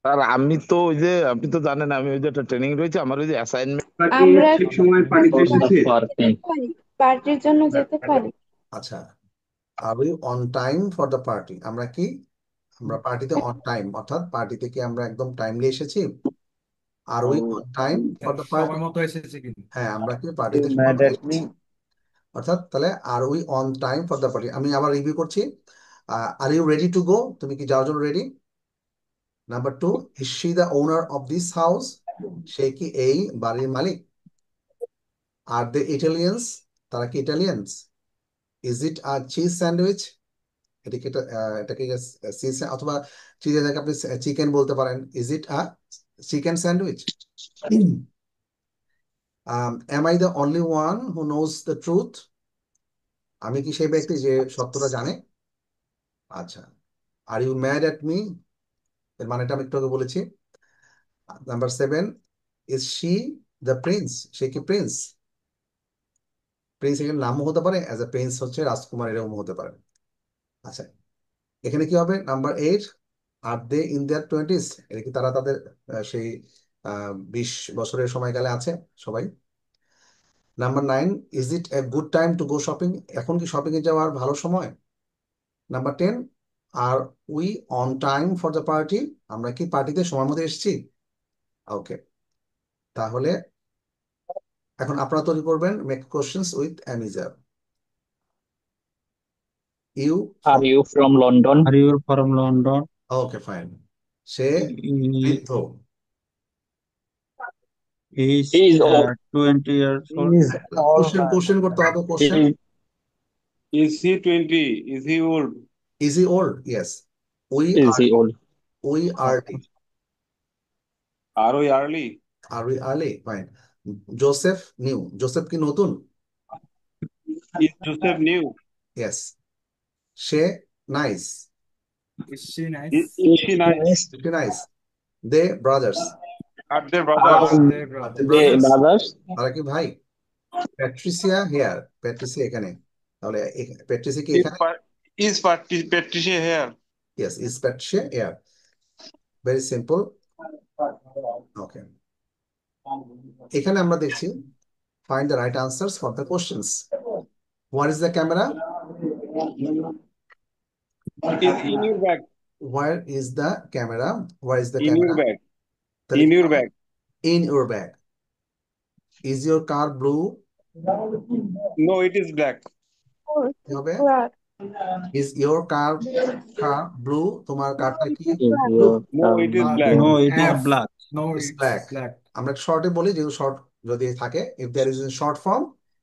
স্যার আমি তো ওই যে আপনি তো জানেন আমি ওই যে একটা ট্রেনিং রয়েছে আমার ওই যে অ্যাসাইনমেন্ট আমরা ঠিক সময় পানিতে For the এসেছে। party. পার্টির জন্য যেতে পারি। আচ্ছা, are we on time for the party? আমরা কি, আমরা পার্টিতে অন টাইম, অর্থাৎ পার্টিতে কি আমরা একদম টাইমলি এসেছি? Are we on time for the party? সময় মতো এসেছে কিন্তু। হ্যাঁ, আমরা কি You পার্টিতে সময় mad মতো at এসেছি? me? অর্থাৎ তাহলে are we on time for the party, আমি আবার রিভিউ করছি। Are you ready to go? তুমি কি যাওয়ার জন্য ready? Number 2, is she the owner of this house? সে কি এই বাড়ির মালিক? Are the Italians? তারা কি Italians? Is it a cheese sandwich? এটাকে এটাকে চিজ অথবা চিজের জায়গায় আপনি চিকেন বলতে পারেন। Is it a chicken sandwich? Am I the only one who knows the truth? আমি কি সেই ব্যক্তি যে সত্যটা জানে? আচ্ছা, are you mad at me? এর মানেটা আমি একটু আগে বলেছি। Number 7, is she the prince? সে কি প্রিন্স? প্রিন্স এর নামও হতে পারে, অ্যাজ এ প্রিন্স হচ্ছে রাজকুমার, এরকম হতে পারে। আচ্ছা, এখানে কি হবে? Number 8, are they in their 20s? এটা কি তারা তাদের সেই 20 বছরের সময়কালে আছে সবাই? Number 9, is it a good time to go shopping? এখন কি শপিং এ যাওয়ার ভালো সময়? Number 10, are we on time for the party? আমরা কি পার্টিতে সময় মতো এসেছি? ওকে, তাহলে এখন আপনারা তৈরি করবেন make questions with am is are. You, Are you from London? Are you from London? Okay, fine. সে He বৃদ্ধ। is He is old. 20 years old. Is old question man. Question করতে হবে, question. Is he 20? Is he old? Is he old? Yes, we Is are, he old? We early, Are we early? Are we early, fine. Joseph new? Joseph কি নতুন? Is Joseph new? Yes. She nice? Is she nice? Is she nice? She nice. They brothers? Are they brothers? Are they are brothers? They They brothers? brothers? তারা কি ভাই? Patricia hair? Patricia এখানে, তাহলে Patricia কি Is, এখানে? Patricia here? Yes, is Patricia here. Very simple. Okay, এখানে আমরা দেখছি find the right answers for the questions. Where is the camera? Is in your bag. Where is the camera? Where is the In camera? your bag. তাহলে In কি your হবে? bag. In your bag. Is your car blue? No, it is black. কি হবে? Black. Is your car car blue? তোমার কারটা কি Is blue? your No, it is Black. black. blue? No, it is F. black. No, It's it's black. black. আমরা শর্টে বলি, যেহেতু short যদি থাকে, if there is in short form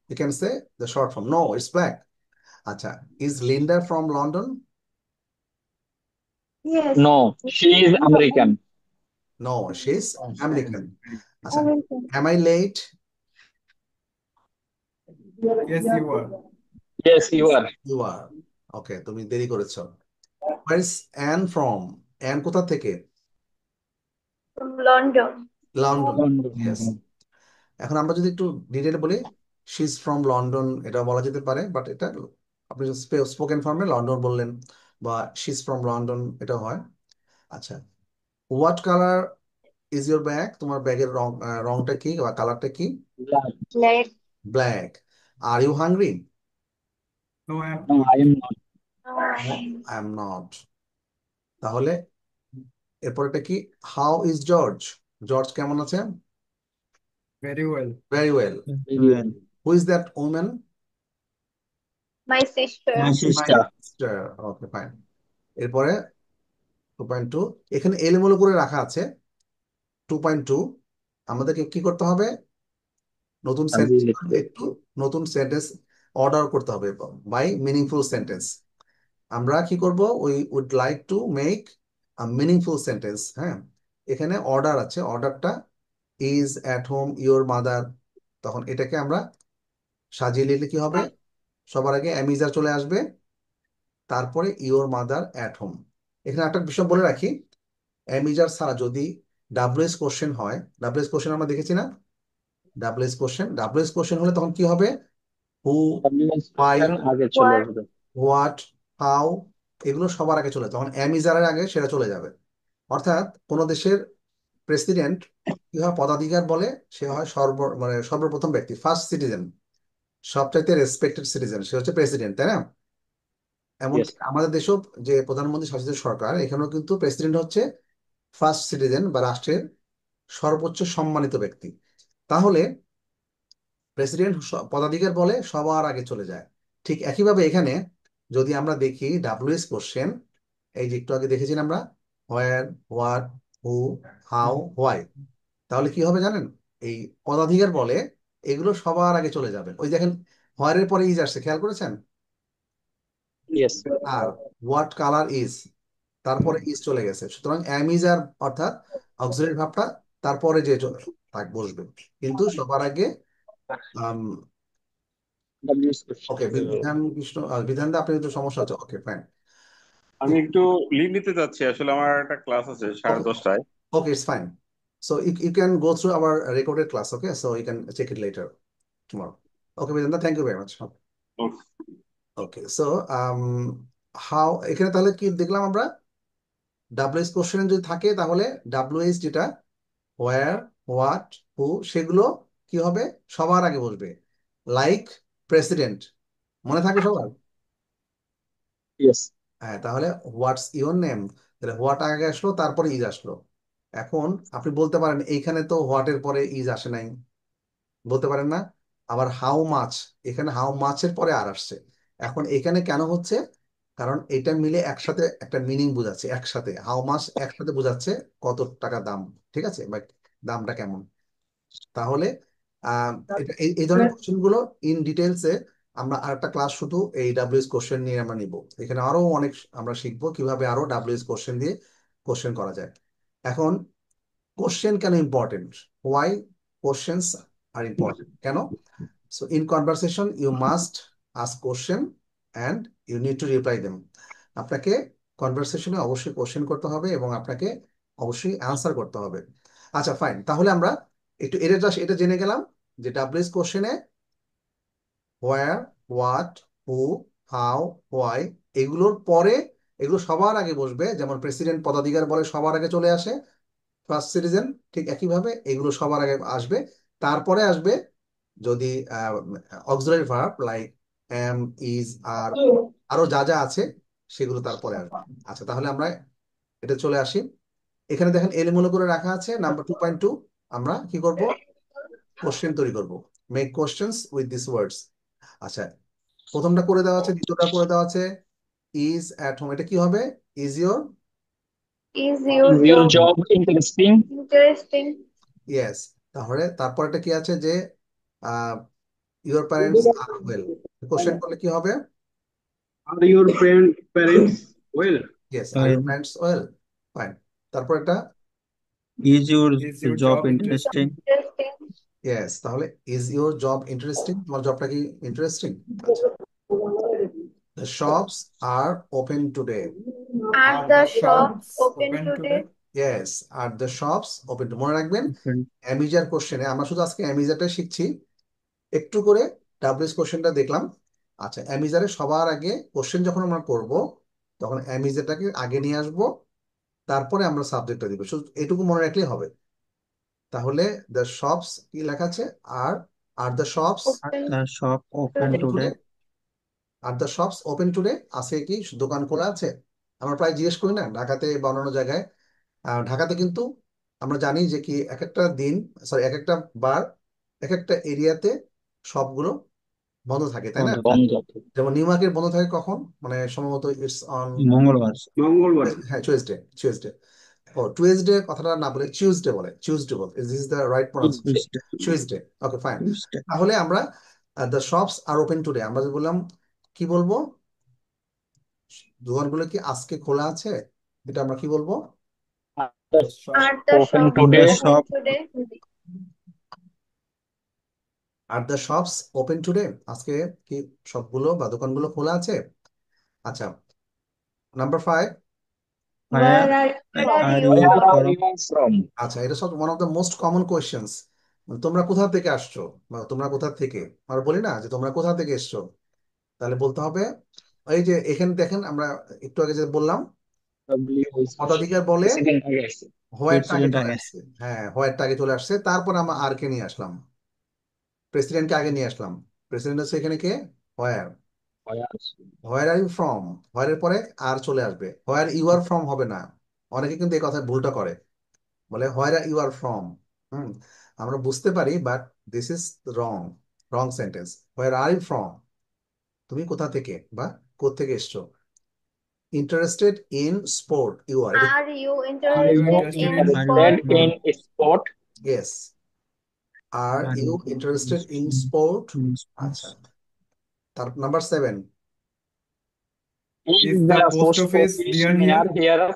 you can say the short form. No, it's black. আচ্ছা, is Linda from London? Yes. No, she is American. No, she is American. আচ্ছা, American. am I late? Yes, you are. Yes, you are. You are. Okay, তুমি দেরি করেছো। Where is Ann from? Ann কোথা থেকে? From London. London. London. Yes. এখন আমরা যদি একটু ডিটেল বলি, শি ইজ ফ্রম লন্ডন, এটা বলা যেতে পারে, বাট এটা আপনি স্পোকেন ফর্মে লন্ডন বললেন, বা শি ইজ ফ্রম লন্ডন, এটা হয়। আচ্ছা, what colour is your bag? তোমার ব্যাগের রংটা কি বা কালারটা কি? Black. Black. Black. Are you hungry? No, I am No, not. I am not. I am not. তাহলে এরপরটা কি? How is George? জর্জ কেমন আছে? Very well. Very well. Very well. Who is that woman? My sister. My my sister. Sister. Okay, fine. এরপরে 2.2, এখানে এলোমেলো করে রাখা আছে। 2.2 আমাদেরকে কি করতে হবে? নতুন সেন্টেন্স, একটু নতুন সেন্টেন্স অর্ডার করতে হবে বাই মিনিংফুল সেন্টেন্স। আমরা কি করব? We would like to make a meaningful sentence. হ্যাঁ, এখানে অর্ডার আছে, অর্ডারটা is at home your mother. তখন এটাকে আমরা সাজিয়ে নিলে কি হবে? সবার আগে অ্যামিজার চলে আসবে, তারপরে ইওর মাদার অ্যাট হোম। এখানে একটা বিষয় বলে রাখি, অ্যামিজার ছাড়া যদি ডাব্লিউএস কোশ্চেন হয়, ডাব্লিউএস কোশ্চেন আমরা দেখেছি না? ডাব্লিউএস কোশ্চেন হলে তখন কি হবে? হু, WS ওয়াই, question আগে চলে What? আসবে। হোয়াট, হাউ, এগুলো সবার আগে চলে, তখন অ্যামিজারের আগে সেটা চলে যাবে। অর্থাৎ কোন দেশের প্রেসিডেন্ট কি হয়? পদাধিকার বলে সে হয় মানে সর্বপ্রথম ব্যক্তি, ফার্স্ট সিটিজেন, সবচাইতে রেসপেক্টেড সিটিজেন, সে হচ্ছে প্রেসিডেন্ট, তাই না? Yes. এমনকি আমাদের দেশেও যে প্রধানমন্ত্রী শাসিত সরকার, এখানেও কিন্তু প্রেসিডেন্ট হচ্ছে ফার্স্ট সিটিজেন বা রাষ্ট্রের সর্বোচ্চ সম্মানিত ব্যক্তি। তাহলে প্রেসিডেন্ট পদাধিকার বলে সবার আগে চলে যায়। ঠিক একইভাবে এখানে যদি আমরা দেখি ডাব্লিউএস কোশ্চেন, এই যে একটু আগে দেখেছিলাম আমরা, হোয়ার, হোয়াট, হু, হাউ, হোয়াই, তাহলে কি হবে জানেন? এই পদাধিকার বলে এগুলো সবার আগে চলে যাবে। ওই দেখেন, হোয়ারের পরে ইজ আসছে, খেয়াল করেছেন? Yes. আর হোয়াট কালার ইজ, তারপরে ইজ চলে গেছে, সুতরাং অ্যাম ইজ আর অর্থাৎ অক্সিলারি ভার্বটা তারপরে যে বসবে, কিন্তু সবার আগে WS question. ওকে। বিধান কৃষ্ণ, বিধান দা আপনার একটু সমস্যা হচ্ছে। ওকে, ফাইন। আমি একটু লিভ নিতে যাচ্ছি, আসলে আমার একটা ক্লাস আছে 10:30টায়। Okay, it's fine. So you can go through our recorded class, okay? So you can check it later tomorrow. Okay, Vedanta, thank you very much. Okay. Okay, so how এখানে তাহলে কি দেখলাম আমরা? ডাব্লিউএস কোশ্চেন যদি থাকে তাহলে WS যেটা হোয়ার, what, হু, সেগুলো কি হবে? সবার আগে বসবে, লাইক প্রেসিডেন্ট, মনে থাকে সবার? Yes. হ্যাঁ, তাহলে হোয়াটস ইওর নেম, তাহলে হোয়াট আগে আসলো, তারপরে ইজ আসলো। এখন আপনি বলতে পারেন এইখানে তো হোয়াটের পরে ইজ আসে নাই, বলতে পারেন না? আবার হাউ মাছ, এখানে হাউ মাছের পরে আর আসছে। এখন এখানে কেন হচ্ছে? কারণ এটা মিলে একসাথে একটা মিনিং বোঝাচ্ছে, একসাথে হাউ মাছ একসাথে বোঝাচ্ছে কত টাকা দাম, ঠিক আছে, বা দামটা কেমন। তাহলে এটা এই ধরনের কোশ্চেন গুলো ইন ডিটেলসে আমরা আরেকটা ক্লাস শুধু এই ডাব্লিউএস কোশ্চেন নিয়ে আমরা নিব। এখানে আরো অনেক আমরা শিখবো কিভাবে আরো ডাব্লিউএস কোশ্চেন দিয়ে কোশ্চেন করা যায়। এখন কোশ্চেন কেন important? Why questions are important কেন? So in conversation you must ask question and you need to reply them. আপনাকে কনভারসেশনে অবশ্যই কোশ্চেন করতে হবে এবং আপনাকে অবশ্যই অ্যান্সার করতে হবে। আচ্ছা, ফাইন, তাহলে আমরা একটু এটা জেনে গেলাম যে ডাব্লিউএস কোশ্চেনে হোয়ার, হোয়াট, হু, হাউ, হোয়াই, এগুলোর পরে এগুলো সবার আগে বসবে, যেমন প্রেসিডেন্ট পদাধিকার বলে সবার আগে চলে আসে ফার্স্ট সিটিজেন, ঠিক একইভাবে এগুলো সবার আগে আসবে। তারপরে আসবে যদি auxiliary verb like am, is, are আরো যা যা আছে সেগুলো তারপরে আসবে। আচ্ছা, তাহলে আমরা এটা চলে আসি। এখানে দেখেন এলোমেলো করে রাখা আছে। নাম্বার 2.2 আমরা কি করব? কোশ্চেন তৈরি করব, make questions with this words. আচ্ছা, প্রথমটা করে দেওয়া আছে, দ্বিতীয়টা করে দেওয়া আছে, ইজ অ্যাট হোম, এটা কি হবে? Is your, Is your Is your job job interesting? interesting? Yes. তাহলে তারপরটা কি আছে যে your parents are well, question করলে কি হবে? Are your parents well? Yes, are your parents well, fine. তারপর এটা Is your Is your job job interesting? interesting? Interesting. Yes, তাহলে ইজ ইউর জব ইন্টারেস্টিং, তোমার জবটা কি ইন্টারেস্টিং? আচ্ছা, the shops are open today. Are Are the the shops shops open open today? today? Yes, R the shops open, মনে রাখবেন am is are কোশ্চেনে আমরা শুধু আজকে অ্যামিজারটা শিখছি, একটু করে ডাব্লিউএস কোশ্চেনটা দেখলাম। আচ্ছা, অ্যামিজারে সবার আগে কোশ্চেন যখন আমরা করব তখন অ্যামিজারটাকে আগে নিয়ে আসবো, তারপরে আমরা সাবজেক্টটা দিব, শুধু এটুকু মনে রাখলেই হবে। তাহলে দ্য শপস কি লেখা আছে? আর আর the shops Open The shop open open today. Today, today. আর দ্য শপস ওপেন টুডে, আছে কি দোকান খোলা আছে? আমরা প্রায় জিজ্ঞেস করি না ঢাকাতে বা অন্যান্য জায়গায়। ঢাকাতে কিন্তু আমরা জানি যে কি এক একটা দিন, সরি এক একটা বার, এক একটা এরিয়াতে সবগুলো বন্ধ থাকে, তাই না? বন্ধ থাকে। যেমন নিউ মার্কেট বন্ধ থাকে কখন, মানে সম্ভবত ইটস অন, মঙ্গলবার। হ্যাঁ টুয়েসডে, টুয়েসডে। ও টুয়েসডে কথাটা না বলে চিউজডে বলে, চিউজডে বলে, this is the right pronunciation, Tuesday. চিউজডে। Okay fine. Tuesday. তাহলে আমরা the shops are open today, আমরা যে বললাম কি বলবো, দোকানগুলো কি আজকে খোলা আছে, এটা আমরা কি বলবো? The shop Are the Open shops today. open Shop. today? আর দ্য শপস ওপেন টুডে, আজকে কি সবগুলো বা দোকানগুলো খোলা আছে? আচ্ছা, number 5। Where Where are are you you from? from? আচ্ছা, এটা সব one of the most common questions. তোমরা কোথা থেকে আসছো, বা তোমরা কোথা থেকে, আমরা বলি না যে তোমরা কোথা থেকে এসছো, তাহলে বলতে হবে এই যে এখানে দেখেন আমরা একটু আগে যে বললাম, পদাধিকার বলে President আগে আসছে। হোয়ারটা আগে President চলে আগে আসছে, হ্যাঁ হোয়ারটা আগে চলে আসছে, তারপর আমরা আর কে নিয়ে আসলাম, প্রেসিডেন্টকে আগে নিয়ে আসলাম। প্রেসিডেন্ট হচ্ছে এখানে কে, হোয়ার। আসছে। হোয়ার আর ইউ ফ্রম, হোয়ারের পরে আর চলে আসবে, হোয়ার ইউ আর ফ্রম হবে না। অনেকে কিন্তু এই কথা ভুলটা করে, বলে হোয়ার আর ইউ আর ফ্রম। হুম, আমরা বুঝতে পারি, but this is wrong, wrong sentence. Where are you from, তুমি কোথা থেকে বা কোত্থেকে এসছো। Interested in sport, you are, এটা Are you Are you interested interested in in sport? sport? sport? Yes, are Are you you interested in interested sport. in আচ্ছা, sports? তার number 7। Is the post office near here?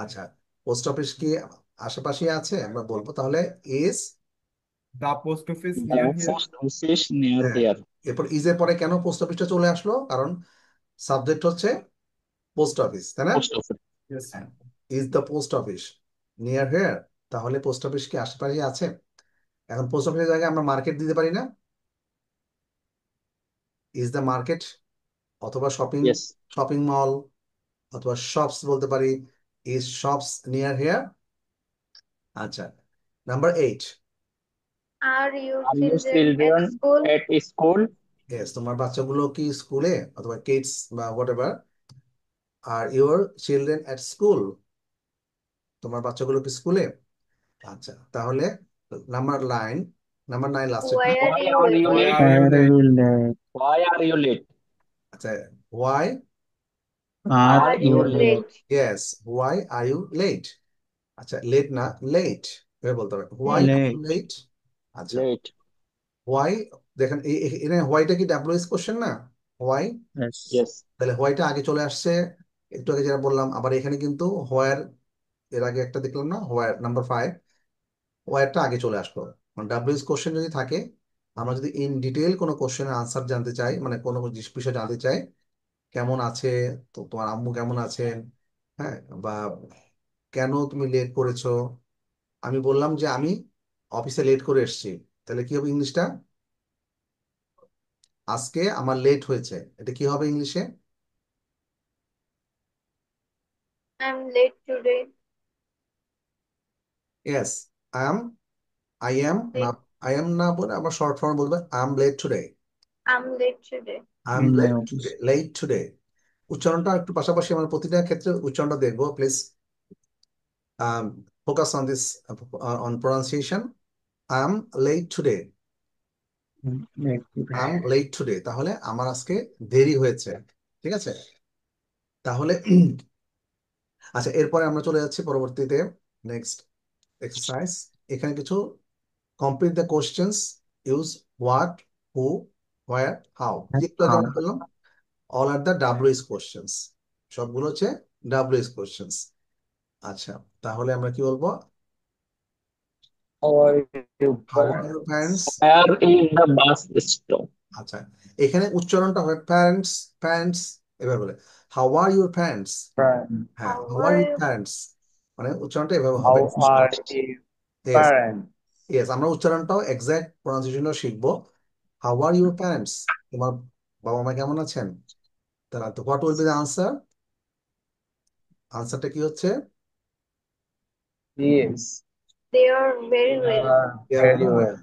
আচ্ছা, post office কি আশেপাশে আছে, আমরা বলবো তাহলে is, The post office near here? office near হ্যাঁ, এরপর ইজের পরে কেন পোস্ট অফিসটা চলে আসলো, কারণ সাবজেক্ট হচ্ছে পোস্ট অফিস, তাই না? office. Yes. Is the post office near here, তাহলে পোস্ট অফিস কি আশেপাশে আছে? এখন পোস্ট অফিসের জায়গায় আমরা মার্কেট দিতে পারি না, ইজ দ্য মার্কেট, অথবা শপিং, Yes. শপিং মল, অথবা শপস বলতে পারি, ইজ শপস নিয়ার হেয়ার। আচ্ছা, number 8। Are your Are your children at children school? at school? Yes, তোমার বাচ্চাগুলো কি স্কুলে, অথবা কিডস বা whatever. Are your children at school, তোমার বাচ্চাগুলো কি স্কুলে? আচ্ছা, তাহলে নাম্বার 9 লাস্টেরটা। Why are you Why are you late? Why late? are you late? Why are you late? আচ্ছা, why, Are Are you you late? late? Yes, why are you late. আচ্ছা, late না লেট বলতে হবে, why are you Late. Late. আচ্ছা, Late. Why, দেখেন এখানে হোয়াইটা কি ডাব্লিউএস কোশ্চেন না, হোয়াই, Yes. Yes. তাহলে হোয়াইটা আগে চলে আসছে, একটু আগে যেটা বললাম। আবার এখানে কিন্তু হোয়ার, এর আগে একটা দেখলাম না, হোয়ার নাম্বার 5, ওয়ারটা আগে চলে আসলো। মানে ডাব্লিউএস কোশ্চেন যদি থাকে, আমরা যদি ইন ডিটেল কোনো কোশ্চেনের আনসার জানতে চাই, মানে কোনো বিষয় জানতে চাই, কেমন আছে, তো তোমার আম্মু কেমন আছেন, হ্যাঁ, বা কেন তুমি লেট করেছো, আমি বললাম যে আমি অফিসে লেট করে এসেছি, তাহলে কি হবে ইংলিশটা, আজকে আমার লেট হয়েছে, এটা কি হবে ইংলিশে? I'm late today. Yes, I am না, Late. আই এম না বলে আমার শর্ট ফর্ম বলবে I am late today, I'm late today. I am In my late today, office. Late today. উচ্চারণটা একটু পাশাপাশি, আমরা প্রতিটা ক্ষেত্রে উচ্চারণটা দেখবো, please focus on this, on pronunciation. I'm late today, Late today. I'm late today, তাহলে আমার আজকে দেরি হয়েছে, ঠিক আছে? তাহলে আচ্ছা, এরপরে আমরা চলে যাচ্ছি পরবর্তীতে নেক্সট এক্সারসাইজ। এখানে কিছু complete the questions, use what, who, where, how, যেগুলো আগে How? আমরা বললাম, all are the WS questions, সবগুলো হচ্ছে ডাব্লিউএস কোশ্চেন্স। আচ্ছা, তাহলে আমরা কি বলবো, How are you, how are your parents. Where is the bus stop? আচ্ছা, এখানে উচ্চারণটা হবে প্যারেন্টস, প্যারেন্টস এভাবে বলে, how are your parents. Friend. হ্যাঁ, How how are are your you? Parents, মানে উচ্চারণটা এভাবে হবে। How are you, yes, parents? Yes, আমরা উচ্চারণটাও এক্সাক্ট প্রনাউন্সিয়েশনও শিখবো। হাউ আর ইউর প্যারেন্টস, তোমার বাবা মা কেমন আছেন। তারা তো what will B the answer, আনসারটা কি হচ্ছে? Yes, They are very they well. are They are very very well. well.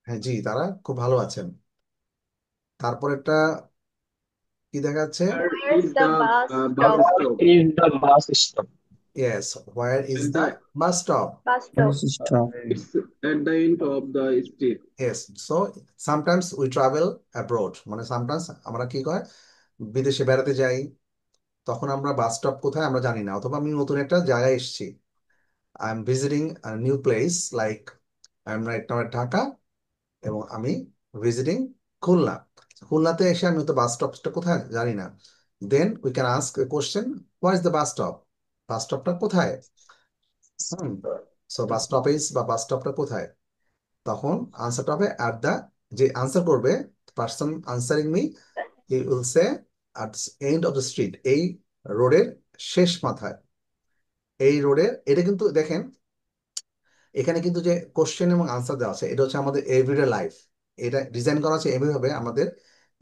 হ্যাঁ জি, তারা খুব ভালো আছেন। তারপরেরটা কি দেখা যাচ্ছে? Where's the bus stop? Where is the bus stop? Yes, where is the bus stop. Bus stop. Stop. It's at the end of the street. Yes, so sometimes we travel abroad, মানে sometimes আমরা কি হয় বিদেশে বেড়াতে যাই, তখন আমরা bus stop কোথায় আমরা জানি না, অথবা আমি নতুন একটা জায়গায় এসেছি, I am visiting new place, like I am right now at Dhaka, এবং আমি ভিজিটিং খুলনা। খুলনাতে এসে আমি তো বাস স্টপটা কোথায় জানি না, then we can ask a question, where is the bus stop, bus স্টপটা কোথায়। হুম, সো বাস স্টপেজ বা বাস স্টপটা কোথায়, তখন আনসারটা হবে অ্যাট দ্য, যে আনসার করবে person answering me, he will say at end of the street, এই রোডের শেষ মাথায়। এই রোডের, এটা কিন্তু দেখেন এখানে কিন্তু যে কোশ্চেন এবং আনসার দেওয়া আছে, এটা হচ্ছে আমাদের এভরিডে লাইফ, এটা ডিজাইন করা আছে এভাবে আমাদের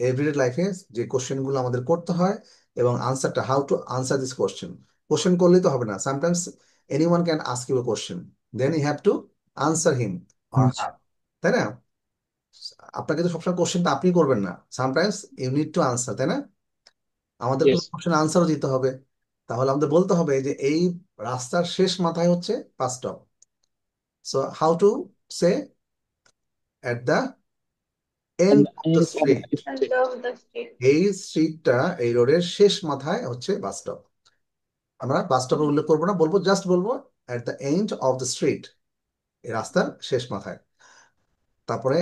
এভরিডে লাইফে যে কোশ্চেনগুলো আমাদের করতে হয়, এবং আনসারটা how to answer this question. Question করলেই তো হবে না, sometimes anyone can ask you a question, then you have to answer him or her, তাই না? আপনাকে তো সবসময় কোশ্চেনটা আপনি করবেন না, sometimes you need to answer, তাই না? আমাদের Yes. কোশ্চেন আনসারও দিতে হবে, তাহলে আমাদের বলতে হবে যে এই রাস্তার শেষ মাথায় হচ্ছে bus stop. So how to say at the end of the street, End of the street. এই স্ট্রিটটা, এই রোডের শেষ মাথায় হচ্ছে বাস স্টপ। আমরা বাস স্টপের উল্লেখ করবো না, বলবো জাস্ট বলবো at the end of the street, এই রাস্তার শেষ মাথায়। তারপরে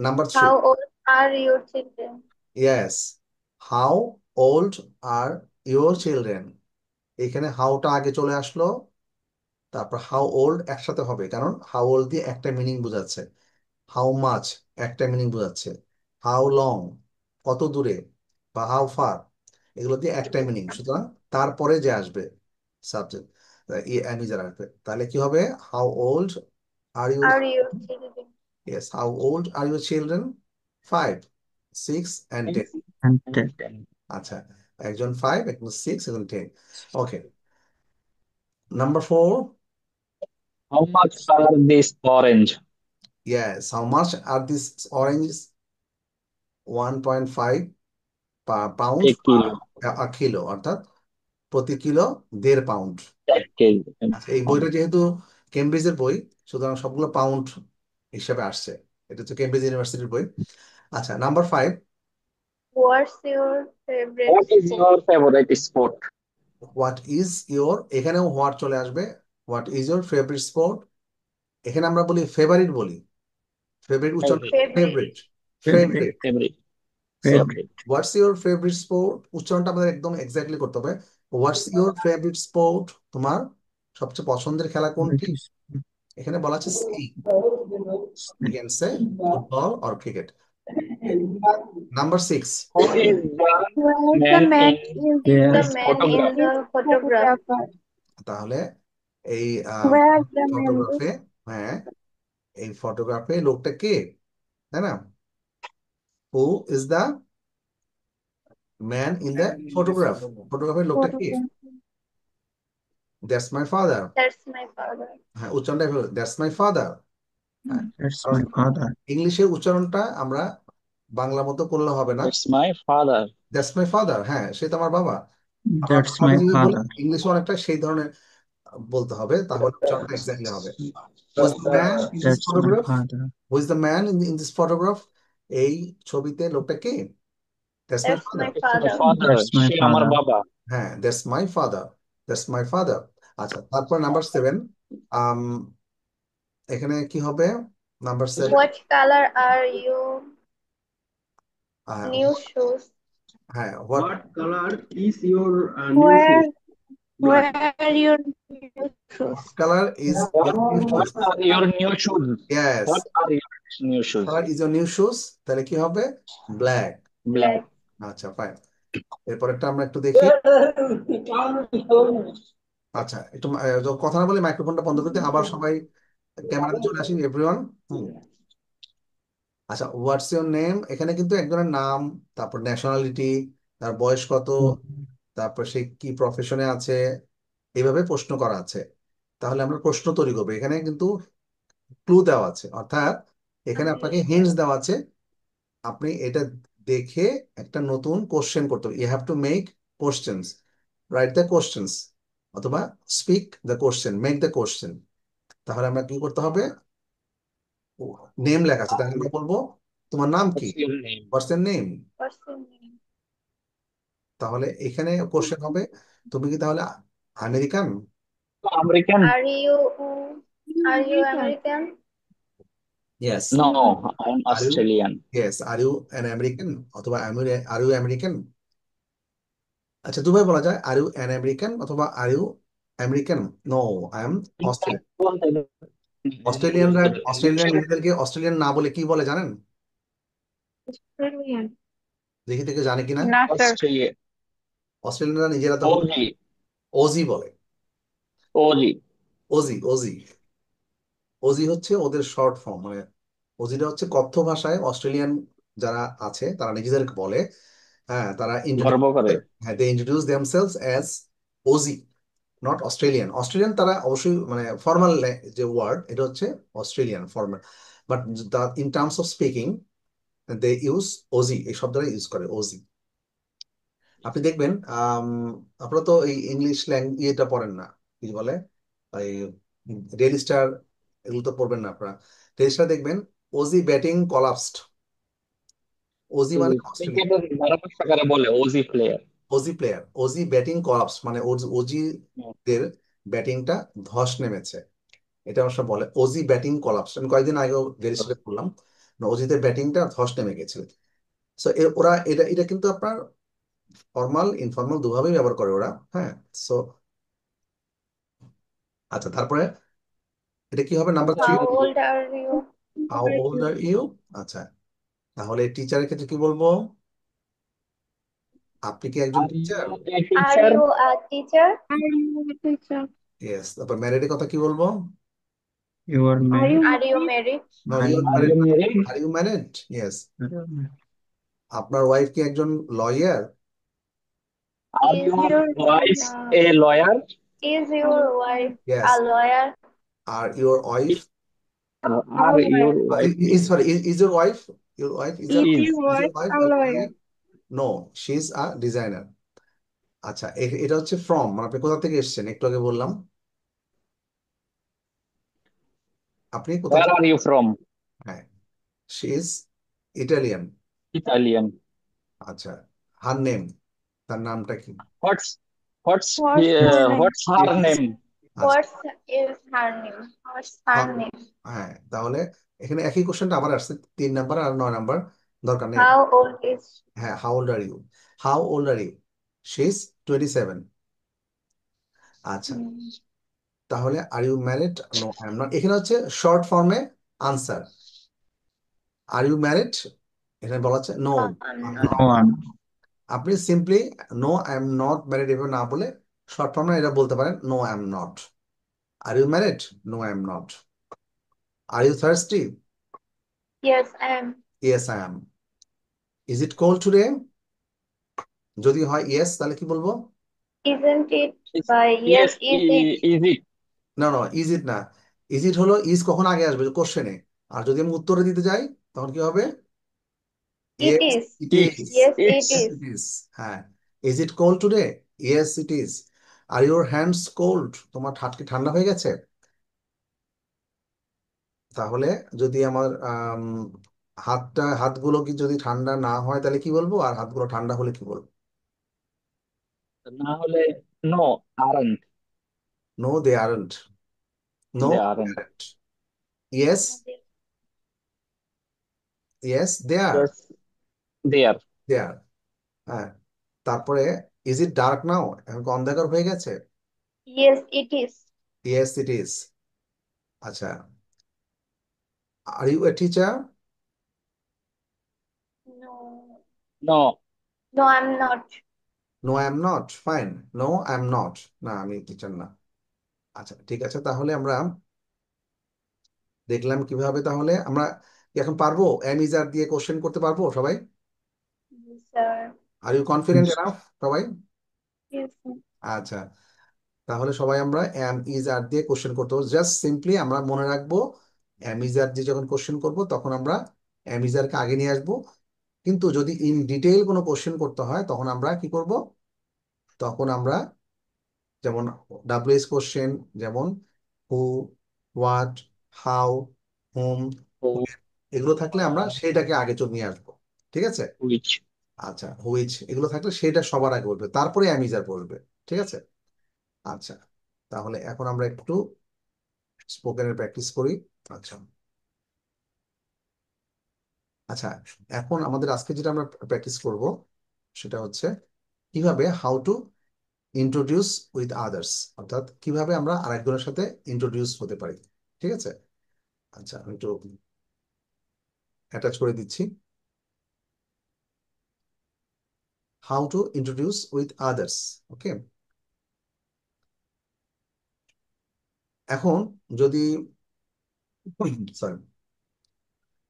number 3, How old are your children? yes, how old are your children, এখানে হাউটা আগে চলে আসলো, তারপর হাউ ওল্ড একসাথে হবে, কারণ হাউ ওল্ড দিয়ে একটা মিনিং বোঝাচ্ছে, হাউ মাচ একটা মিনিং বোঝাচ্ছে, হাউ লং কত দূরে, বা হাউ ফার এগুলো দিয়ে একটা মিনিং, সুতরাং তারপরে যে আসবে সাবজেক্ট আমি যারা আসবে, তাহলে কি হবে, how old are you, Are your children? Yes, how old are your children, 5, 6 and 10। And ten. আচ্ছা, একজন 5, একজন 6, একজন 10। ওকে, number 4, How much are these orange? yes, how much are these oranges, 1.5 pound A kilo. a kilo, অর্থাৎ প্রতি kilo 1.5 pound. এক KG. আচ্ছা, এই বইটা যেহেতু কেমব্রিজের বই, সুতরাং সবগুলো পাউন্ড হিসাবে আসছে, এটা হচ্ছে কেমব্রিজ ইউনিভার্সিটির বই। আচ্ছা, number 5, What's your favorite What is sport? your favorite sport? What is your, এখানেও হোয়াট চলে আসবে, what is your favourite sport, এখানে আমরা বলি ফেভারিট বলি, ফেভারিট উচ্চারণ Favorite. Favourite, Favorite. Favourite. Favorite. So Favorite. What's your favourite sport, উচ্চারণটা আমাদের একদম এক্স্যাক্টলি করতে হবে। হোয়াটস ইওর ফেভারিট স্পোর্ট, তোমার সবচেয়ে পছন্দের খেলা কোনটি, এখানে বলা আছে C, you can say football or cricket. Number 6, Who is the Where's the man man in the this man in photograph? the photograph? তাহলে এই Where's the man? ফটোগ্রাফে, হ্যাঁ এই ফটোগ্রাফে লোকটা কে, তাই না? Who is the man in the photograph, ফটোগ্রাফের লোকটা কে, that's my father. That's my father. হ্যাঁ, উচ্চারণটা দ্যাটস মাই ফাদার। That's কারণ my father. ইংলিশের উচ্চারণটা আমরা বাংলা মতো করলে হবে না, That's my father. That's my father, হ্যাঁ সে তো আমার বাবা। আমরা That's বাংলাতে my যদি বলি, father. ইংলিশে অনেকটা সেই ধরনের বলতে হবে, তাহলে উচ্চারণটা এক্স্যাক্টলি হবে। Who is the man in this That's my photograph? father. Who is the man in this photograph? এই ছবিতে লোকটা কে? That's my That's father. my That's my father. father. That's my সে আমার father. বাবা। হ্যাঁ, that's my father. That's my father. আচ্ছা, তারপর number 7, এখানে কি হবে, number 7, What color are you new shoes? হ্যাঁ, what What color is your new Where shoes? Black. Where are your new shoes? What color is your new What shoes? are your new shoes? Yes. What are your new What shoes? color is your new shoes? তাহলে কি হবে? Black. Black. আচ্ছা fine. এরপরেরটা আমরা একটু দেখি। আচ্ছা একটু কথা না বলে মাইক্রোফোনটা বন্ধ করতে, আবার সবাই ক্যামেরাতে চলে আসেন এভরিওয়ান। আচ্ছা হোয়াটস ইউর নেম, এখানে কিন্তু একজনের নাম, তারপর ন্যাশনালিটি, তার বয়স কত, তারপর সে কি প্রফেশনে আছে, এইভাবে প্রশ্ন করা আছে। তাহলে আমরা প্রশ্ন তৈরি করবো। এখানে কিন্তু ক্লু দেওয়া আছে, অর্থাৎ এখানে আপনাকে হিন্টস দেওয়া আছে। আপনি এটা দেখে একটা নতুন কোশ্চেন করতে হবে। You have to make questions, write the questions, অথবা speak the question, make the question. তাহলে আমরা কি করতে হবে? নেম লেখা আছে, তাহলে আমরা বলবো তোমার নাম কি, What's your name? হোয়াটস এর নেম। What's your name? তাহলে এখানে কোশ্চেন হবে তুমি কি তাহলে American? American? Are you American? Yes. No, I'm are you, Australian. Yes are you an American, অথবা আর ইউ আমেরিকান। আচ্ছা দুভাবে বলা যায়, আর ইউ অ্যান আমেরিকান অথবা are you American. No, I am Australian. Australian নিজেদেরকে অস্ট্রেলিয়ান না বলে কি বলে জানেন? Australian. দেখি থেকে জানে কিনা। না স্যার। Australia. অস্ট্রেলিয়ানরা নিজেরা তো Aussie. ওজি বলে। Aussie. ওজি ওজি ওজি হচ্ছে ওদের শর্ট ফর্ম, মানে ওজিটা হচ্ছে কথ্য ভাষায় অস্ট্রেলিয়ান যারা আছে তারা নিজেদেরকে বলে। হ্যাঁ তারা গর্ব করে। They introduce themselves as Aussie, not Australian. Australian তারা অবশ্যই মানে ফর্মাল যে ওয়ার্ড এটা হচ্ছে Australian formal, but in terms of speaking they use Aussie, এই শব্দটা ইউজ করে ওজি। আপনি দেখবেন আপনারা তো এই ইংলিশ ইয়েটা পড়েন না, কি বলে এই ডেইলি স্টার, এগুলো তো পড়বেন না আপনারা। ডেইলি স্টার দেখবেন ওজি ব্যাটিং কলাপসড। ওজি মানে অস্ট্রেলিয়া, ক্রিকেটের ধারাভাষ্যকারে বলে Aussie player. Aussie player, Aussie batting collapse মানে ওজি দের ব্যাটিংটা ধস নেমেছে, এটা অবশ্য বলে ওজি ব্যাটিং কলাপস। আমি কয়েকদিন আগেও ডেইলি স্টারে পড়লাম ওজিদের ব্যাটিংটা ধস নেমে গেছিল। সো ওরা এটা এটা কিন্তু আপনার ফর্মাল ইনফর্মাল দুভাবেই ব্যবহার করে ওরা। হ্যাঁ সো আচ্ছা তারপরে এটা কি হবে number 3? How old are you? How old are you. আচ্ছা তাহলে টিচারের ক্ষেত্রে কি বলবো? আপনি কি একজন are teacher? You a Are teacher? you a teacher? Are you a teacher? Yes. তারপর ম্যারিডের কথা কি বলবো? You are married? Are you married? No Are you are are you married? Are you married? Yes. আপনার wife কি একজন lawyer? Are Is your your wife uh, a lawyer? is your wife yes. a lawyer? Are your wife Are your wife is sorry is your wife, your wife is Is is? your wife wife a lawyer? No she is a designer. আচ্ছা এটা হচ্ছে from, মানে আপনি কোথা থেকে এসেছেন একটু আগে বললাম। আপনি কোথা Where থেকে? are you from? হ্যাঁ শি ইজ ইটালিয়ান। Italian. আচ্ছা হার নেম, তার নামটা কি? What's what's What's her name? what's her Yes. name? আচ্ছা What is her name? What's her name? হ্যাঁ তাহলে এখানে একই কোশ্চেনটা আবার আসছে, 3 নাম্বার আর 9 নাম্বার, দরকার নেই। How old is she? হ্যাঁ how old are you, how old are you, she is 27। আচ্ছা তাহলে are you married? No I am not. এখানে হচ্ছে শর্ট ফর্মে আনসার। আর ইউ ম্যারিড, এখানে বলা হচ্ছে no I'm I am not. No not. one. আপনি simply no I am not married এভাবে না বলে শর্ট ফর্মে এটা বলতে পারেন no I am not. Are you married? No I am not. Are you thirsty? Yes, I am. Yes I am. Is it cold today? যদি হয় yes তাহলে কি বলবো? Isn't it? Is- Yes, Yes, is it? is it? না না is it না, is it হলো is কখন আগে আসবে কোশ্চেনে, আর যদি আমি উত্তরে দিতে যাই তখন কি হবে? It yes is. It It is. Yes, it it's is. It is. হ্যাঁ is it cold today? Yes it is. Are your hands cold, তোমার হাত কি ঠান্ডা হয়ে গেছে? তাহলে যদি আমার হাতগুলো কি যদি ঠান্ডা না হয় তাহলে কি বলবো, আর হাতগুলো ঠান্ডা হলে কি বলবো? না হলে no aren't. No they aren't. নো They aren't. Yes yes they are, Yes, they are. They are. হ্যাঁ তারপরে ইজ ইট ডার্ক নাও, এখন কি অন্ধকার হয়ে গেছে? Yes, it is. Yes, it is. আচ্ছা, are you a teacher? No. No. No, I'm not. No I am not, fine. No I am not, না আমি টিচার না। আচ্ছা ঠিক আছে, তাহলে আমরা দেখলাম কিভাবে, তাহলে আমরা কি এখন পারবো এম ইজ আর দিয়ে কোশ্চেন করতে পারবো সবাই? Yes, sir. Are you confident enough সবাই? Yes, sir. আচ্ছা, তাহলে সবাই আমরা এম ইজ আর দিয়ে কোশ্চেন করতে পারবো। জাস্ট সিম্পলি আমরা মনে রাখবো এম ইজ আর দিয়ে যখন কোশ্চেন করব তখন আমরা এম ইজ আর কে আগে নিয়ে আসবো। কিন্তু যদি ইন ডিটেইল কোনো কোশ্চেন করতে হয় তখন আমরা কি করব, তখন আমরা যেমন ডাব্লিউএস কোশ্চেন, যেমন হু, হোয়াট, হাউ, হুম, Who, এগুলো থাকলে আমরা সেটাকে আগে চলে নিয়ে আসবো। ঠিক আছে? which? আচ্ছা, হুইচ এগুলো থাকলে সেটা সবার আগে বলবে, তারপরে অ্যামিজার বলবে। ঠিক আছে? আচ্ছা, তাহলে এখন আমরা একটু স্পোকেনের প্র্যাকটিস করি। আচ্ছা আচ্ছা, এখন আমাদের আজকে যেটা আমরা প্র্যাকটিস করব সেটা হচ্ছে কিভাবে how to introduce with others, অর্থাৎ কিভাবে আমরা আরেকজনের সাথে ইন্ট্রোডিউস হতে পারি। ঠিক আছে? আচ্ছা, আমি একটু অ্যাটাচ করে দিচ্ছি। How to introduce with others. Okay, এখন যদি সরি,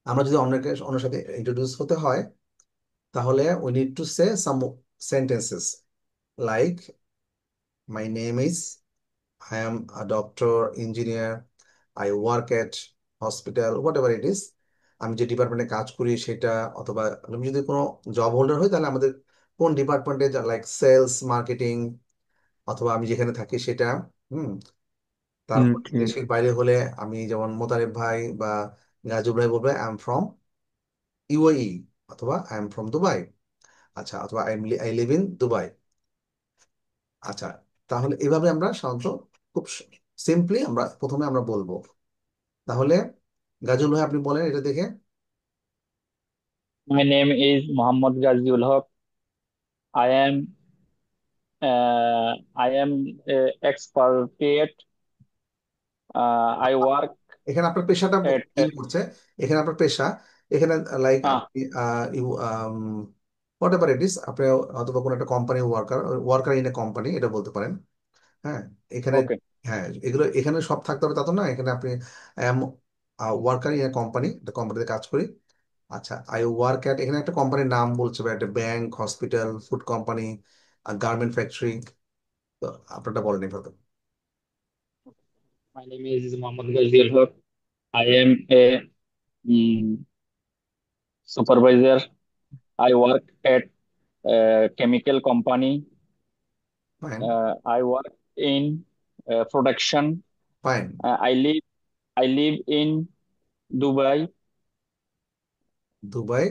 আমরা যদি অন্যের সাথে ইন্ট্রোডিউস হতে হয় তাহলে we need to say some sentences like my name is, I am a doctor, engineer, I work at hospital, what ever it is. আমি যে ডিপার্টমেন্টে কাজ করি সেটা, অথবা আমি যদি কোনো জব হোল্ডার হই তাহলে আমাদের কোন ডিপার্টমেন্টে, লাইক সেলস, মার্কেটিং, অথবা আমি যেখানে থাকি সেটা। হুম, তারপর ঠিক আছে। দেশের বাইরে হলে আমি যেমন মোতারেব ভাই বা গাজী ভাই বলবে আই এম ফ্রম ইউএই, অথবা আই এম ফ্রম দুবাই। আচ্ছা, অথবা আই লিভ ইন দুবাই। আচ্ছা, তাহলে এভাবে আমরা সাধারণত খুব সিম্পলি আমরা প্রথমে আমরা বলবো। তাহলে গাজল ভাই আপনি বলেন এটা দেখে। My name is Muhammad Ghaziul Haq. I am I am a expatriate. I work এখানে আপনার পেশাটা at করছে, এখানে আপনার পেশা, এখানে লাইক ah আপনি you whatever it is, আপনি অথবা কোনো একটা company worker, worker in a company এটা বলতে পারেন। হ্যাঁ, এখানে, okay. হ্যাঁ এগুলো এখানে সব থাকতে হবে তা তো না, এখানে আপনি am worker in a company, একটা কোম্পানিতে কাজ করি। আচ্ছা, আই ওয়ার্ক অ্যাট, এখানে একটা কোম্পানির নাম বলছে বা একটা bank, hospital, food company, garment factory. তো আপনারটা বলেন এভাবে। My name is Muhammad Ghaziul Haq. I am a mm, supervisor. I work at a chemical company. Fine, I work in production. Fine, I live in Dubai. Dubai,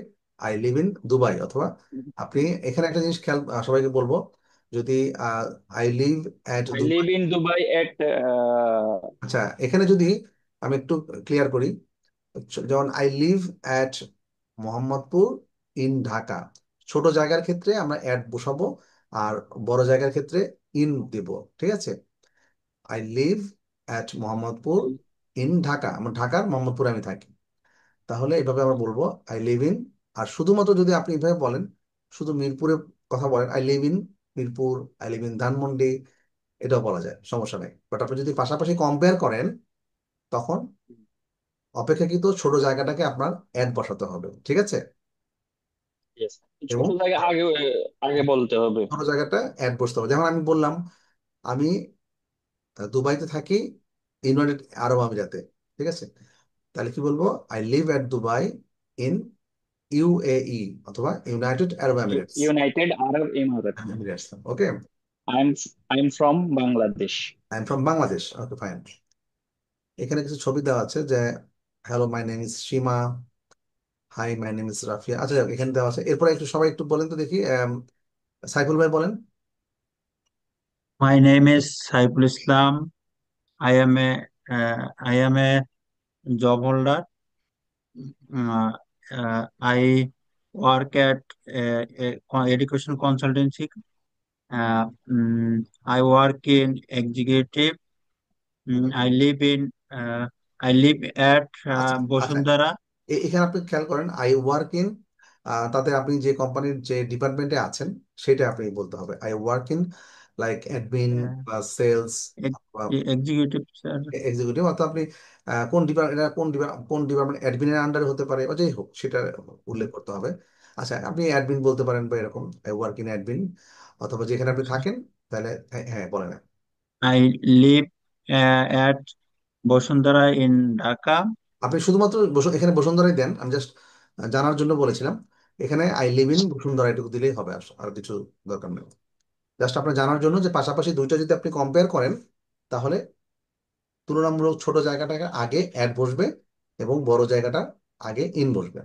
I live in Dubai, অথবা আপনি এখানে একটা জিনিস খেয়াল, সবাইকে বলবো, যদি I live at I Dubai, live in Dubai at আচ্ছা এখানে যদি আমি একটু ক্লিয়ার করি, যেমন I live at Mohammadpur in Dhaka, ছোট জায়গার ক্ষেত্রে আমরা অ্যাট বসাবো, আর বড় জায়গার ক্ষেত্রে ইন দেব। ঠিক আছে? I live at Mohammadpur in Dhaka, আমার ঢাকার মোহাম্মদপুরে আমি থাকি। তাহলে এভাবে আমরা বলবো আই লিভ ইন। আর শুধুমাত্র যদি আপনি এভাবে বলেন, শুধু মিরপুরে কথা বলেন, I live in Mirpur, I live in Dhanmondi, এটাও বলা যায়, সমস্যা নেই। বাট আপনি যদি পাশাপাশি কম্পেয়ার করেন তখন অপেক্ষাকৃত ছোট জায়গাটাকে আপনার অ্যাড বসাতে হবে। ঠিক আছে? yes. ছোট এবং জায়গা আগে আগে বলতে হবে। ছোট জায়গাটা অ্যাড বসতে হবে, যেমন আমি বললাম আমি দুবাইতে থাকি, ইউনাইটেড আরব আমিরাতে। ঠিক আছে? তাহলে কি বলবো, I live at Dubai in UAE, অথবা United Arab Emirates. United Arab Emirates. Emirates, okay. I'm I'm from Bangladesh. I am from Bangladesh, okay fine. এখানে কিছু ছবি দেওয়া আছে যে hello my name is Seema, hi my name is Rafiya. আচ্ছা যাক, এখানে দেওয়া আছে। এরপরে একটু সবাই একটু বলেন তো দেখি, সাইফুল ভাই বলেন। My name is Saiful Islam. I am a job holder. I work at a education consultancy Uh, mm, I work in executive. I live in. Uh, I live at আচ্ছা আচ্ছা, Bosundhara. এখানে আপনি খেয়াল করেন আই ওয়ার্ক ইন, তাতে আপনি যে কোম্পানির যে ডিপার্টমেন্টে আছেন সেটা আপনি বলতে হবে। I work in like admin Uh, বা সেলস Executive, sir. এক্সিকিউটিভ, অর্থাৎ আপনি কোন ডিপার্টমেন্ট, কোন ডিপার্টমেন্ট অ্যাডমিনের আন্ডারে হতে পারে বা যাই হোক সেটা উল্লেখ করতে হবে। আচ্ছা, আপনি অ্যাডমিন বলতে পারেন বা এরকম আই ওয়ার্ক ইন অ্যাডমিন, অথবা যেখানে আপনি থাকেন তাহলে হ্যাঁ হ্যাঁ, বলেন। I live at Bosundhara in Dhaka. আপনি শুধুমাত্র এখানে বসুন্ধরাই দেন, আমি জাস্ট জানার জন্য বলেছিলাম। এখানে আই লিভ ইন বসুন্ধরা এটুকু দিলেই হবে, আর কিছু দরকার নেই। জাস্ট আপনার জানার জন্য যে পাশাপাশি দুইটা যদি আপনি কম্পেয়ার করেন তাহলে তুলনামূলক ছোট জায়গাটাকে আগে অ্যাড বসবে এবং বড় জায়গাটা আগে ইন বসবে।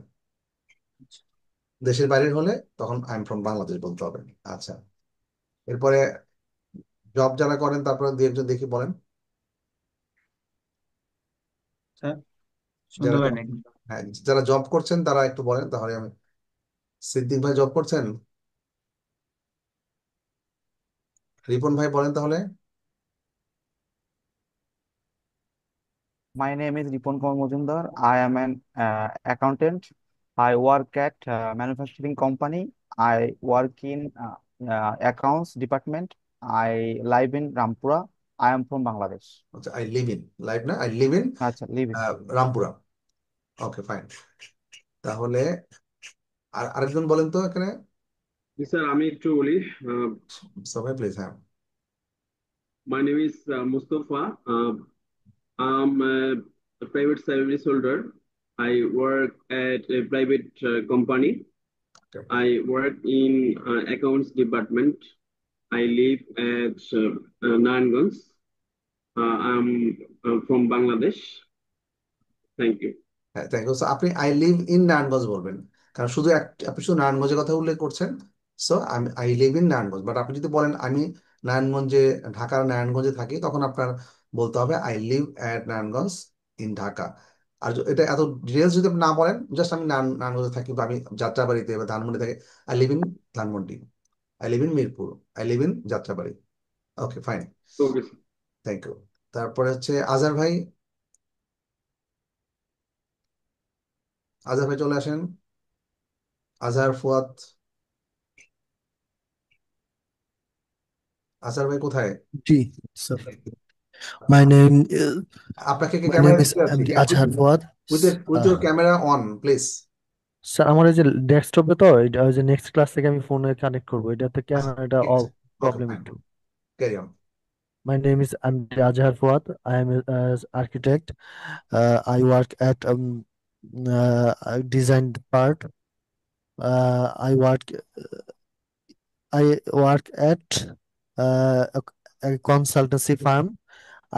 দেশের বাইরের হলে তখন আই এম ফ্রম বাংলাদেশ বলতে হবে। আচ্ছা, এরপরে জব যারা করেন তারপরে দুই একজন দেখি বলেন। স্যার শুনতে যারা পাই job- নাকি? হ্যাঁ, যারা জব করছেন তারা একটু বলেন, তাহলে আমি। সিদ্দিক ভাই জব করছেন? রিপন ভাই বলেন তাহলে। My name is Ripon Kumar Majumdar. I am an accountant. I work at manufacturing company. I work in accounts department. I live in Rampura. I am from Bangladesh. আচ্ছা, আই লিভ ইন, লাইভ না, I live in আচ্ছা, live in. Rampura. Okay fine, তাহলে আর আরেকজন বলেন তো এখানে। জি sir, আমি একটু বলি। সবাই প্লিজ, হ্যাঁ। My name is Mustafa. I'm a private service holder. I work at a private company. Okay. I work in accounts department. I live at Naranganj. I'm from Bangladesh. Thank you. হ্যাঁ, thank you. আপনি I live in Narayanganj বলবেন, কারণ শুধু আপনি শুধু নারায়ণগঞ্জের কথা উল্লেখ করছেন। সো আমি I live in Narayanganj, but আপনি যদি বলেন আমি নারায়ণগঞ্জে, ঢাকার নারায়ণগঞ্জে থাকি, তখন আপনার বলতে হবে I live at Narayanganj in Dhaka. আর এটা এত ডিটেলস যদি আপনি না বলেন, জাস্ট আমি নারায়ণগঞ্জে থাকি বা আমি যাত্রাবাড়িতে বা ধানমন্ডি থাকি, I live in Dhanmondi, I live in Mirpur, I live in Jatrabari. Okay fine, Okay, sir. Thank you. তারপরে হচ্ছে আজহার ভাই। আজহার ভাই চলে আসেন। আজহার ফুয়াদ। আজহার ভাই কোথায়? জি স্যার, my name is আপনাকে কি my ক্যামেরা name is দেখতে পাচ্ছি? MD Azhar Fuad. With your camera on please. Sir আমার এই যে ডেস্কটপে তো এটা ওই যে নেক্সট ক্লাস থেকে আমি ফোনে কানেক্ট করবো, এটাতে ক্যামেরাটা ঠিক অল আছে, ওকে প্রবলেম ফাইন, একটু। Carry on. My name is MD Azhar Fuad. I am an architect. I work at design part. I work at a consultancy firm.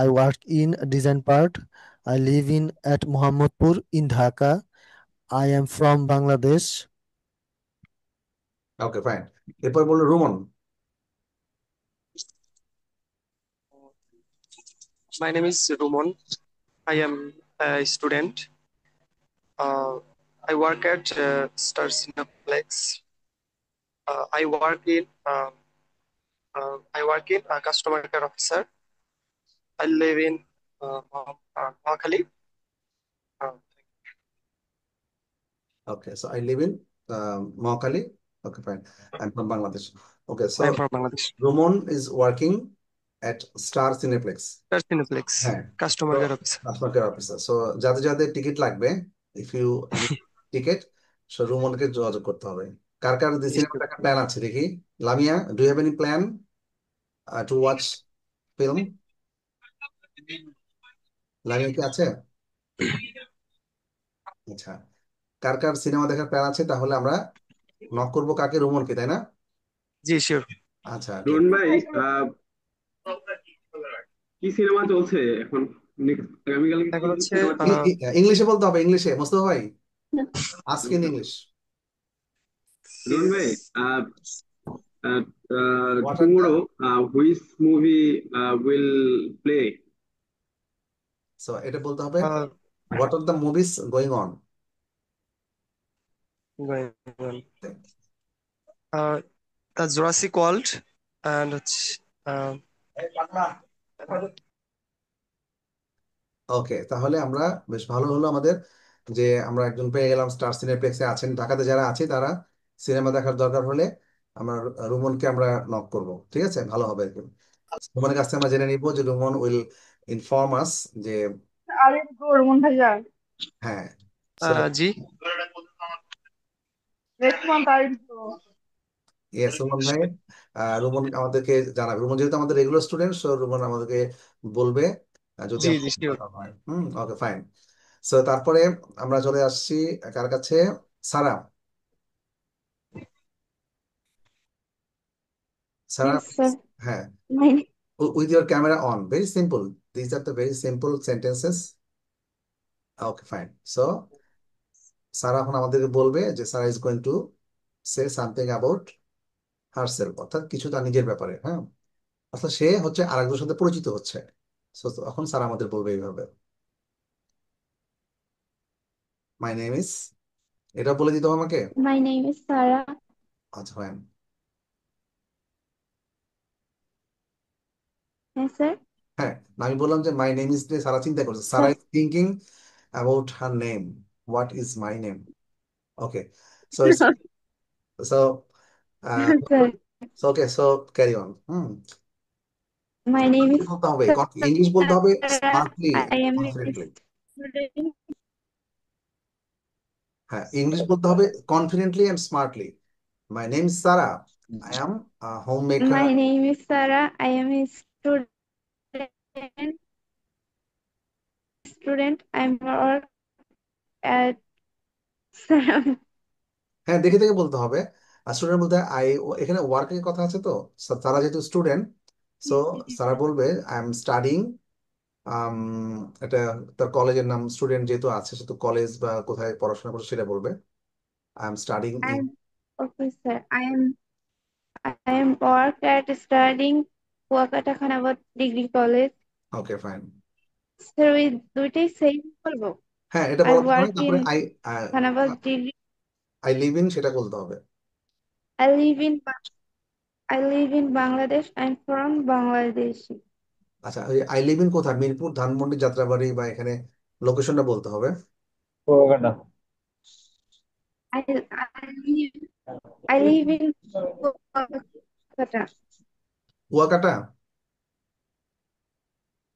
I work in design part. I live in at Mohammadpur in Dhaka. I am from Bangladesh. Okay fine, এরপর বললো Rumon. My name is Rumon. I am a student. I work at Star Cineplex. I work in a customer care officer. I live in Noakhali. Okay, so I live in Mohakhali. Okay fine, I am from Bangladesh. Okay, so I am from Bangladesh. Rumon is working at Star Cineplex. Star Cineplex, হ্যাঁ, customer care officer. Customer care officer. So যাদের যাদের ticket লাগবে, if you ticket, so রুমনকে যোগাযোগ করতে হবে। কার কার Yes, সিনেমা sir. দেখার প্ল্যান আছে দেখি। Lamia, do you have any plan to watch film? Lamia কি আছে? আচ্ছা, কার কার সিনেমা দেখার প্ল্যান আছে, তাহলে আমরা নক করবো কাকে? রুমনকে, তাই না? জি, sure. আচ্ছা, ঠিক। রোহন ভাই, কি সিনেমা চলছে এখন? আগামীকালকে এখন কি হচ্ছে সিনেমা চলছে? ইংলিশে বলতে হবে, ইংলিশে। মোস্তফা ভাই, আস্ক ইন ইংলিশ। রোহন ভাই, uh, What are the tomorrow, which movie will play? So এটা বলতে হবে uh, what are the movies going on. going on. The Jurassic World, and হচ্ছে আহ, ওকে, তাহলে আমরা বেশ ভালো হলো আমাদের যে আমরা একজন পেয়ে গেলাম স্টার সিনেপ্লেক্সে আছেন, ঢাকাতে যারা আছে তারা সিনেমা দেখার দরকার হলে আমরা রুমনকে আমরা নক করব, ঠিক আছে, ভালো হবে আর কি। রুমনের কাছ থেকে আমরা জেনে নিব যে রুমন উইল ইনফর্ম আস যে আরে গো রুমন ভাইয়া, হ্যাঁ। সো জি নেক্সট মান্থ আসবো। ইয়েস রুমন ভাই, রুমন আমাদেরকে জানাবে। রুমন যেহেতু আমাদের রেগুলার স্টুডেন্ট, সো রুমন আমাদেরকে বলবে যদি জি জি আমাদের শিওর। দরকার হয়। Okay fine. সো তারপরে আমরা চলে আসছি কার কাছে, সারা। সারা, Yes, sir. হ্যাঁ, My with your camera on, very simple, these are the very simple sentences. Okay fine, so সারা এখন আমাদেরকে বলবে যে Sarah is going to say something about herself, অর্থাৎ কিছু তার নিজের ব্যাপারে, হ্যাঁ, অর্থাৎ সে হচ্ছে আরেকজনের সাথে পরিচিত হচ্ছে। So, এখন সারা আমাদের বলবে এইভাবে, মাই নেম ইজ, এটা বলে দিতে হবে আমাকে। my name is Sarah. আচ্ছা ফাইন। Yes, sir. হ্যাঁ, আমি বললাম যে মাই নেম ইজ দিয়ে সারা চিন্তা করছে, Sarah Sir. Is thinking about her name, what is my name. Okay, so it's, so Sir. So okay, so carry on. My name is বলতে হবে, ইংলিশ বলতে হবে Sarah. Smartly, I am a confidently. student. হ্যাঁ, English বলতে হবে confidently and smartly. My name is Sarah, I am home maker. My name is Sarah. I am a student. I'm work at Sarah. হ্যাঁ, দেখে দেখে বলতে হবে। আর student বলতে I, এখানে ওয়ার্কের কথা আছে তো, তারা যেহেতু স্টুডেন্ট, সো সারা বলবে আই এম স্টাডিং, এটা তার কলেজের নাম, স্টুডেন্ট যেহেতু আছে সেহেতু কলেজ বা কোথায় পড়াশোনা করছে সেটা বলবে, I am studying in. I'm okay, sir. I am work at studying Kuakata Khanabad Degree College. Okay fine. Sir, ওই দুইটাই সেম বলবো? হ্যাঁ, এটা I বলা দরকার work নেই, in তারপরে I, Khanabad Degree. I live in সেটা বলতে হবে। I live in I live in Bangladesh. I'm from Bangladesh. আচ্ছা, আই লিভ ইন কোথায়, মিরপুর, ধানমন্ডি, যাত্রাবাড়ি, বা এখানে লোকেশনটা বলতে হবে। Kuakata. I live I live in Kuakata. Kuakata.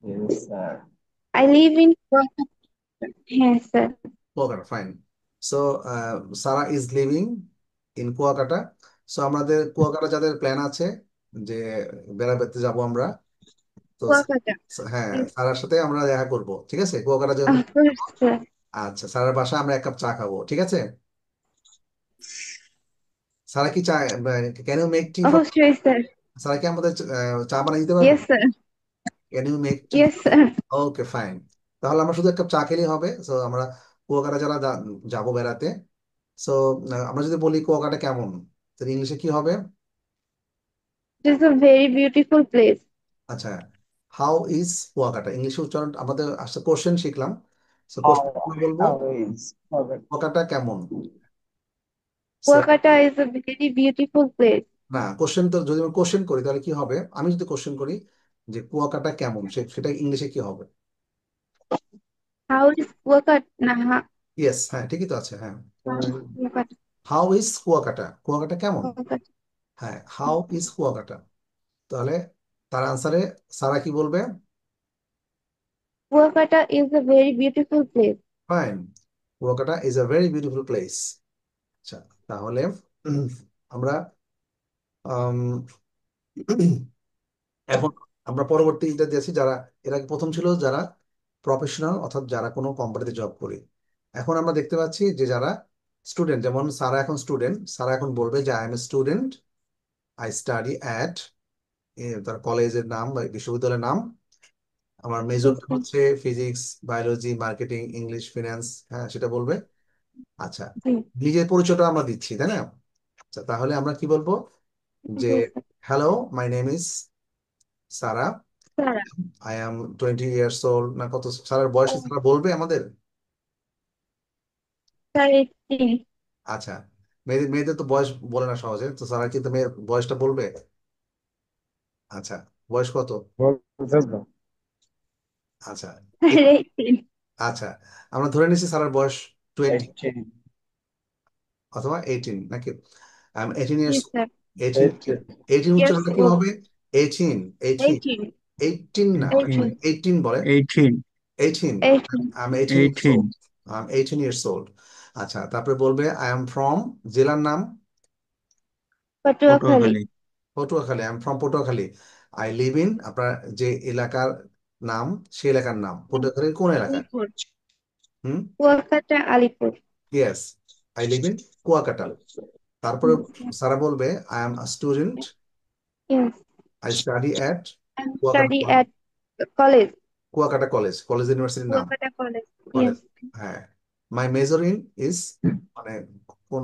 Yes, sir. I live in Kuakata. Yes, sir. Kuakata fine. So Sarah is living in Kuakata. So আমাদের কুয়াকাটা যাদের plan আছে যে বেড়াতে যাব আমরা, তো Kuakata. হ্যাঁ Yes, সারার সাথে আমরা দেখা করব, ঠিক আছে, কুয়াকাটা যখন। of course, sir. আচ্ছা, সারার বাসায় আমরা এক কাপ চা খাবো, ঠিক আছে। সারা কি চা, can you make tea for, অবশ্যই, স্যার। সারা কি আমাদের চা বানিয়ে দিতে পারবে, Yes, sir. Can you make tea. Yes, sir. Okay fine, তাহলে আমরা শুধু এক কাপ চা খেলেই হবে। সো আমরা কুয়াকাটা যারা যাবো বেড়াতে, সো আমরা যদি বলি কুয়াকাটা কেমন, তাহলে ইংলিশে কি হবে। It is a very beautiful place. আচ্ছা, হাউ ইজ কুয়াকাটা, ইংলিশে উচ্চারণ আমাদের আসলে কোশ্চেন শিখলাম, সো কোশ্চেন How বলবো how is okay. কুয়াকাটা কেমন। So, Kuakata is a very beautiful place. না, কোশ্চেন তো যদি আমি কোশ্চেন করি তাহলে কি হবে, আমি যদি কোশ্চেন করি যে কুয়াকাটা কেমন, সেটা ইংলিশে কি হবে। How is Kuakata? ইয়েস, হ্যাঁ ঠিকই তো আছে, হ্যাঁ। Kuakata. How is Kuakata, Kuakata কেমন, Kuakata. হ্যাঁ, হাউ ইজ কুয়াকাটা। তাহলে তার আনসারে সারা কি বলবে, Kuakata is a very beautiful place. Fine, Kuakata is a very beautiful place. আচ্ছা, তাহলে আমরা আম, এখন আমরা পরবর্তীটা দিয়েছি যারা এর আগে প্রথম ছিল যারা প্রফেশনাল, অর্থাৎ যারা কোনো কোম্পানিতে জব করে। এখন আমরা দেখতে পাচ্ছি যে যারা স্টুডেন্ট, যেমন সারা এখন স্টুডেন্ট, সারা এখন বলবে যে I am a student, I study at, তার কলেজের নাম বা বিশ্ববিদ্যালয়ের নাম, আমার Yes, মেজরটা sir. হচ্ছে physics, biology, marketing, English, finance, হ্যাঁ সেটা বলবে। আচ্ছা, জি, নিজের পরিচয়টা আমরা দিচ্ছি, তাই না। আচ্ছা, তাহলে আমরা কি বলবো যে yes, sir. Hello, my name is Sarah, Sarah. I am 20 years old, না কত সারার বয়স সারা বলবে আমাদের। Sir, 18. আচ্ছা, মেয়েদের মেয়েদের তো বয়স বলে না সহজে, তো সারা কিন্তু মেয়ের বয়সটা বলবে। আচ্ছা, বয়স কত? বলছিস না? আচ্ছা, এ- 18 আচ্ছা, আমরা ধরে নিচ্ছি স্যারের বয়স 20 18 অথবা 18 নাকি? 18 জি ইয়ার্স। স্যার 18, 18 18 ইয়ার্স উচ্চারণটা কি ওল্ড হবে? 18, 18, 18 18 না, 18 18 বলে। 18 18, 18 I'm 18 years 18 old. I'm 18 years old. আচ্ছা, তারপরে বলবে আই এম ফ্রম, জেলার নাম Patuakhali Patuakhali Patuakhali, I am from Patuakhali. I live in, আপনার যে এলাকার নাম, সেই এলাকার নাম পটুয়াখালীর কোন এলাকায়? Alipur hmm, Kuakata Alipur yes, I live in Kuakata. তারপরে সারা বলবে I am a student, yes I study at and Kuakata study at college Kuakata college, college ইউনিভার্সিটির নাম কুয়াকাটা college কলেজ। yes হ্যাঁ, মাই মেজর ইন ইজ, মানে কোন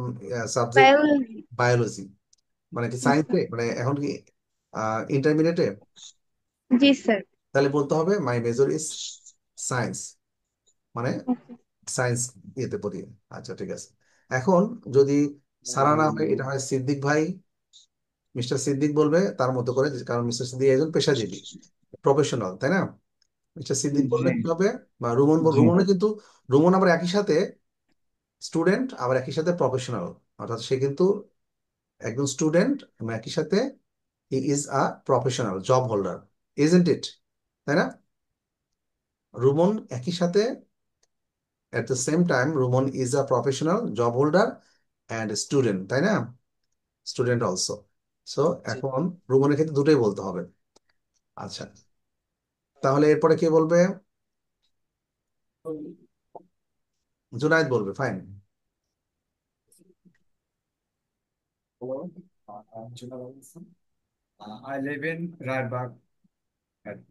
সাবজেক্ট? biology biology. মানে কি yes sir সায়েন্সে, মানে এখন কি ইন্টারমিডিয়েটে? জি স্যার তাহলে বলতে হবে মাই মেজর ইজ সায়েন্স, মানে okay সায়েন্স ইয়েতে পড়ি। আচ্ছা, ঠিক আছে। এখন যদি সারা না হয়, এটা হয় সিদ্দিক ভাই, মিস্টার সিদ্দিক বলবে তার মতো করে, কারণ মিস্টার সিদ্দিক একজন পেশাজীবী, প্রফেশনাল, তাই না? মিস্টার সিদ্দিক বললে কি হবে? বা রুমন জি রুমনে কিন্তু, রুমন আবার একই সাথে স্টুডেন্ট, আবার একই সাথে প্রফেশনাল, অর্থাৎ সে কিন্তু একজন স্টুডেন্ট এবং একই সাথে he is a professional job holder, isn't it? তাই না? রুমন একই সাথে, at the same time Rumon is a professional job holder and student, তাই না? Student also. সো জি। এখন রুমনের ক্ষেত্রে দুটোই বলতে হবে। আচ্ছা, তাহলে এরপরে কে বলবে? জুনায়েদ বলবে, fine. Hello, I'm Junaid Robinson. I live in Rarbagh,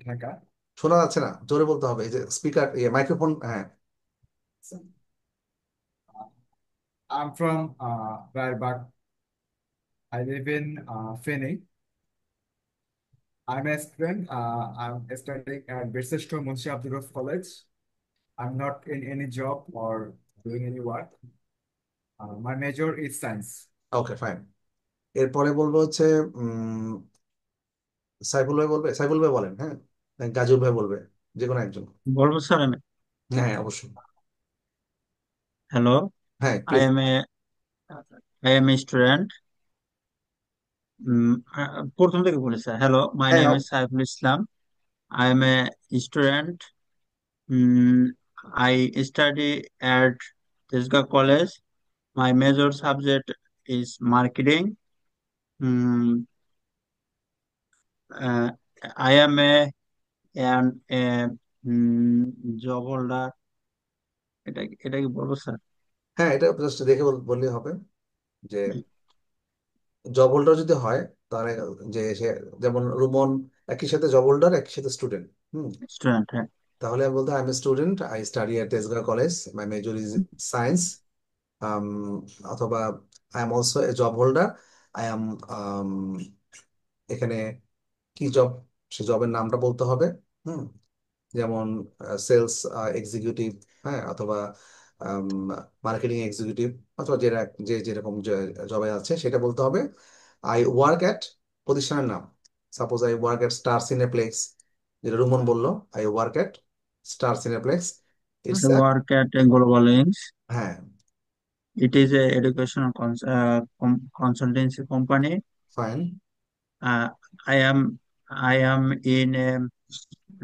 Dhaka. শোনা যাচ্ছে না, জোরে বলতে হবে, এই যে স্পিকার, মাইক্রোফোন, হ্যাঁ। Uh, I'm from Rarbagh. I live in Feni. I'm a student. I'm studying at Birseshwar Munshi Abdul Rauf College. I'm not in any job or doing any work. My major is science. Okay, fine. এরপরে বলবো হচ্ছে সাইফুল ভাই বলবে, সাইফুল ভাই বলেন, হ্যাঁ, গাজল ভাই বলবে, যে কোনো একজন। বলবো স্যার আমি? হ্যাঁ, হ্যাঁ, অবশ্যই। হ্যালো, হ্যাঁ, I please. Am a I am a student. প্রথম থেকে বলি স্যার। হ্যালো, মাই হ্যাঁ, name is Saiful Islam. I am a student. I study at Tesga College. My major subject is marketing. Mm, uh, I am a job holder. এটা কি বলবো sir? হ্যাঁ, এটা just দেখে বললেই হবে যে জব হোল্ডার যদি হয়, তাহলে যে সে, যেমন রুমন একই সাথে জব হোল্ডার, একই সাথে স্টুডেন্ট। হুম, স্টুডেন্ট, হ্যাঁ। তাহলে আমি বলতে I am student, I study at Tejgaon college, my major is science, অথবা I am also a job holder, I am, এখানে কি জব, সে জবের নামটা বলতে হবে। হুম, যেমন সেলস এক্সিকিউটিভ, হ্যাঁ, অথবা মার্কেটিং এক্সিকিউটিভ, অথবা যে যেরকম জবে আছে সেটা বলতে হবে। আই ওয়ার্ক অ্যাট, প্রতিষ্ঠানের নাম, suppose I work at star cineplex, যেটা রুমন বললো, I work at star cineplex, it's I work at a Global Inc. হ্যাঁ, It is a educational consultancy company. Fine, Uh, I am I am in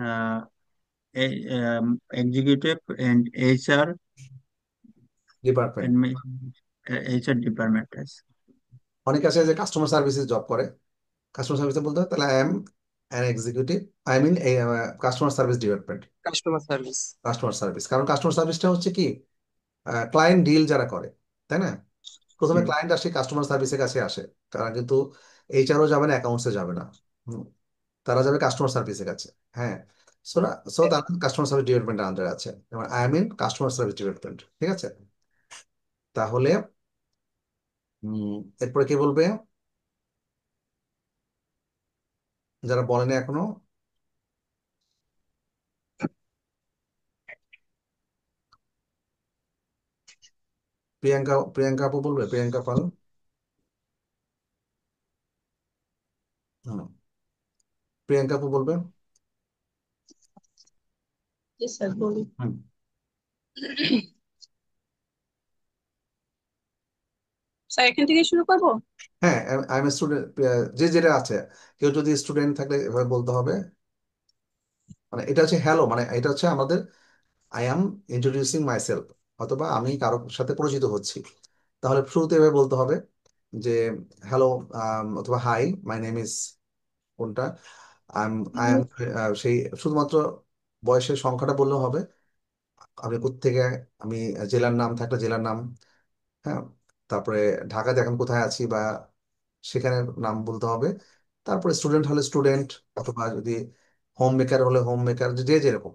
uh, executive and HR department. and HR department. Yes. অনেক আছে যে customer সার্ভিসে job করে, customer সার্ভিসে বলতে হয়, তাহলে I am an executive, I mean customer service department, customer service. Customer service. কারণ কাস্টমার সার্ভিসটা হচ্ছে কি, ক্লায়েন্ট ডিল যারা করে, তাই না? প্রথমে জি। ক্লায়েন্ট আসে, কাস্টমার সার্ভিসের কাছে আসে, তারা কিন্তু এইচআরও যাবে না, অ্যাকাউন্টসে যাবে না। হুম, তারা যাবে কাস্টমার সার্ভিসের কাছে। হ্যাঁ, সো তারা কাস্টমার সার্ভিস ডিপার্টমেন্টের আন্ডারে আছে, যেমন I mean customer service department, ঠিক আছে? তাহলে এরপরে কে বলবে, যারা বলেনি এখনো? প্রিয়াঙ্কা, প্রিয়াঙ্কা আপু বলবে, প্রিয়াঙ্কা পাল। হুম, প্রিয়াঙ্কা আপু বলবে। জি স্যার বলি। হুম। স্যার এখান থেকে শুরু করব। হ্যাঁ, আই এম স্টুডেন্ট, যে যেটা আছে, কেউ যদি স্টুডেন্ট থাকলে এভাবে বলতে হবে। মানে এটা হচ্ছে হ্যালো, মানে এটা হচ্ছে আমাদের I am introducing my self, অথবা আমি কারোর সাথে পরিচিত হচ্ছি, তাহলে শুরুতে এভাবে বলতে হবে যে হ্যালো, অথবা হাই, মাই নেম ইজ কোনটা, আই এম, সেই শুধুমাত্র বয়সের সংখ্যাটা বললেও হবে। আপনি কোত্থেকে, আমি জেলার নাম থাকলে জেলার নাম, হ্যাঁ, তারপরে ঢাকাতে এখন কোথায় আছি বা সেখানে নাম বলতে হবে। তারপরে স্টুডেন্ট হলে স্টুডেন্ট, অথবা যদি হোম মেকার হলে হোম মেকার, যে যেরকম।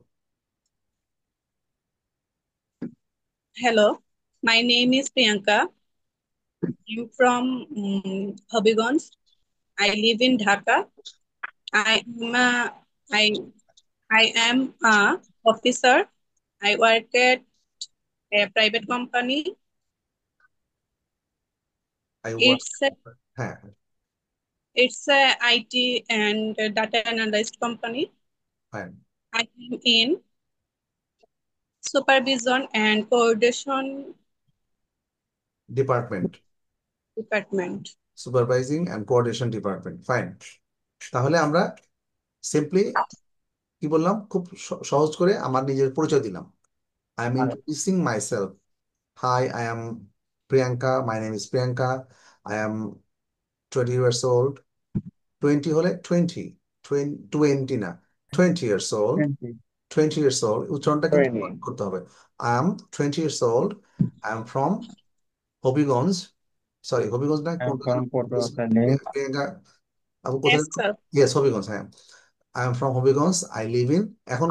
Hello, my name is Priyanka. I'm from Hobbygonj. I live in Dhaka. I am a, I I am a officer. I work at a private company. I work, It's a, হ্যাঁ, it's a IT and data analyst company. হ্যাঁ, I am in supervision and coordination department, department. Supervising and coordination department, fine. তাহলে আমরা simply কি বললাম, খুব সহজ করে আমার নিজের পরিচয় দিলাম। I am introducing myself, hi, I am Priyanka, my name is Priyanka, I am 20 years old। 20 হলে 20 না, 20 years old, 20 years old, উচ্চারণটা কিন্তু করতে হবে। I am 20 years old, I am from Habiganj, sorry Habiganj না, I'm কোনটা যেন, from Patuakhali. প্রিয়াঙ্কা আপু কোথায়, Yes, sir. ইয়েস হবিগঞ্জ, হ্যাঁ। I am from Habiganj, I live in, এখন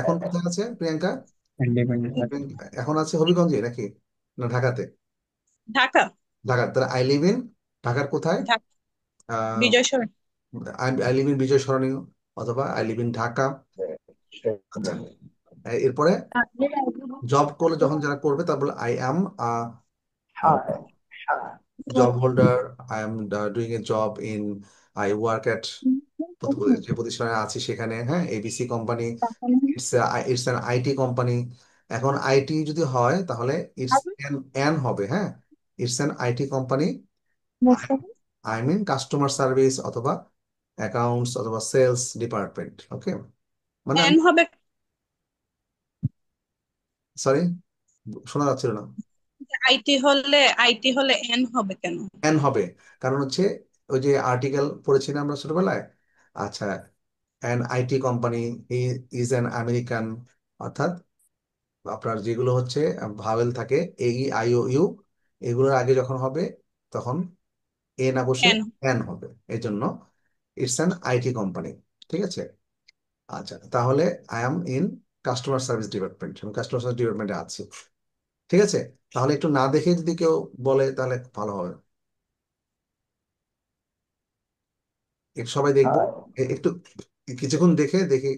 এখন কোথায় আছে প্রিয়াঙ্কা? Independent. এখন আছে হবিগঞ্জে নাকি, না ঢাকাতে? Dhaka. ঢাকার, তাহলে আই লিভ ইন, ঢাকার কোথায়? Dhaka. Bijoy Sharma. I live in Bijoy Sarani, অথবা আই লিভ ইন ঢাকা। আচ্ছা, এরপরে জব করলে যখন যারা করবে, তার বলে I am job holder, I am doing a job in, I work at, যে প্রতিষ্ঠানে আছি সেখানে, হ্যাঁ, ABC company, it's it's an IT company. এখন আইটি যদি হয় তাহলে ইটস অ্যান অ্যান হবে, হ্যাঁ, it's an IT company, I mean customer service, অথবা অ্যাকাউন্টস, অথবা সেলস ডিপার্টমেন্ট। ওকে, মানে N হবে, সরি, শোনা যাচ্ছিল না। আইটি হলে N হবে কেন? অ্যান হবে, কারণ হচ্ছে ওই যে আর্টিকেল পড়েছি না আমরা ছোটবেলায়। আচ্ছা, an IT company is an American, অর্থাৎ আপনার যেগুলো হচ্ছে ভাওয়েল থাকে, এ ই আই ও ইউ, এগুলোর আগে যখন হবে তখন এ না বসে N. এন হবে, এই জন্য ইটস অ্যান আইটি কোম্পানি। ঠিক আছে, আচ্ছা, তাহলে I M in customer service department, আমি কাস্টমার সার্ভিস ডিপার্টমেন্টে আছি। ঠিক আছে, তাহলে একটু না দেখে যদি কেউ বলে তাহলে ভালো হবে। সবাই দেখবো, একটু কিছুক্ষণ দেখে দেখি,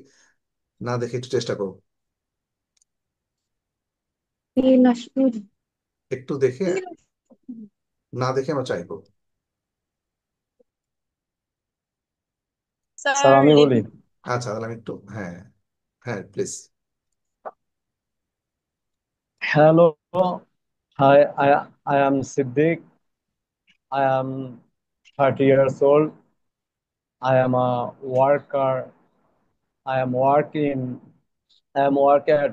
না দেখে একটু চেষ্টা করবো, একটু দেখে, না দেখে আমরা চাইবো। স্যার আমি বলি। আচ্ছা, তাহলে আমি একটু, হ্যাঁ, হ্যাঁ please. Hello, hi, I am Siddiq. I am 30 years old. I am a worker. I am working. I am work at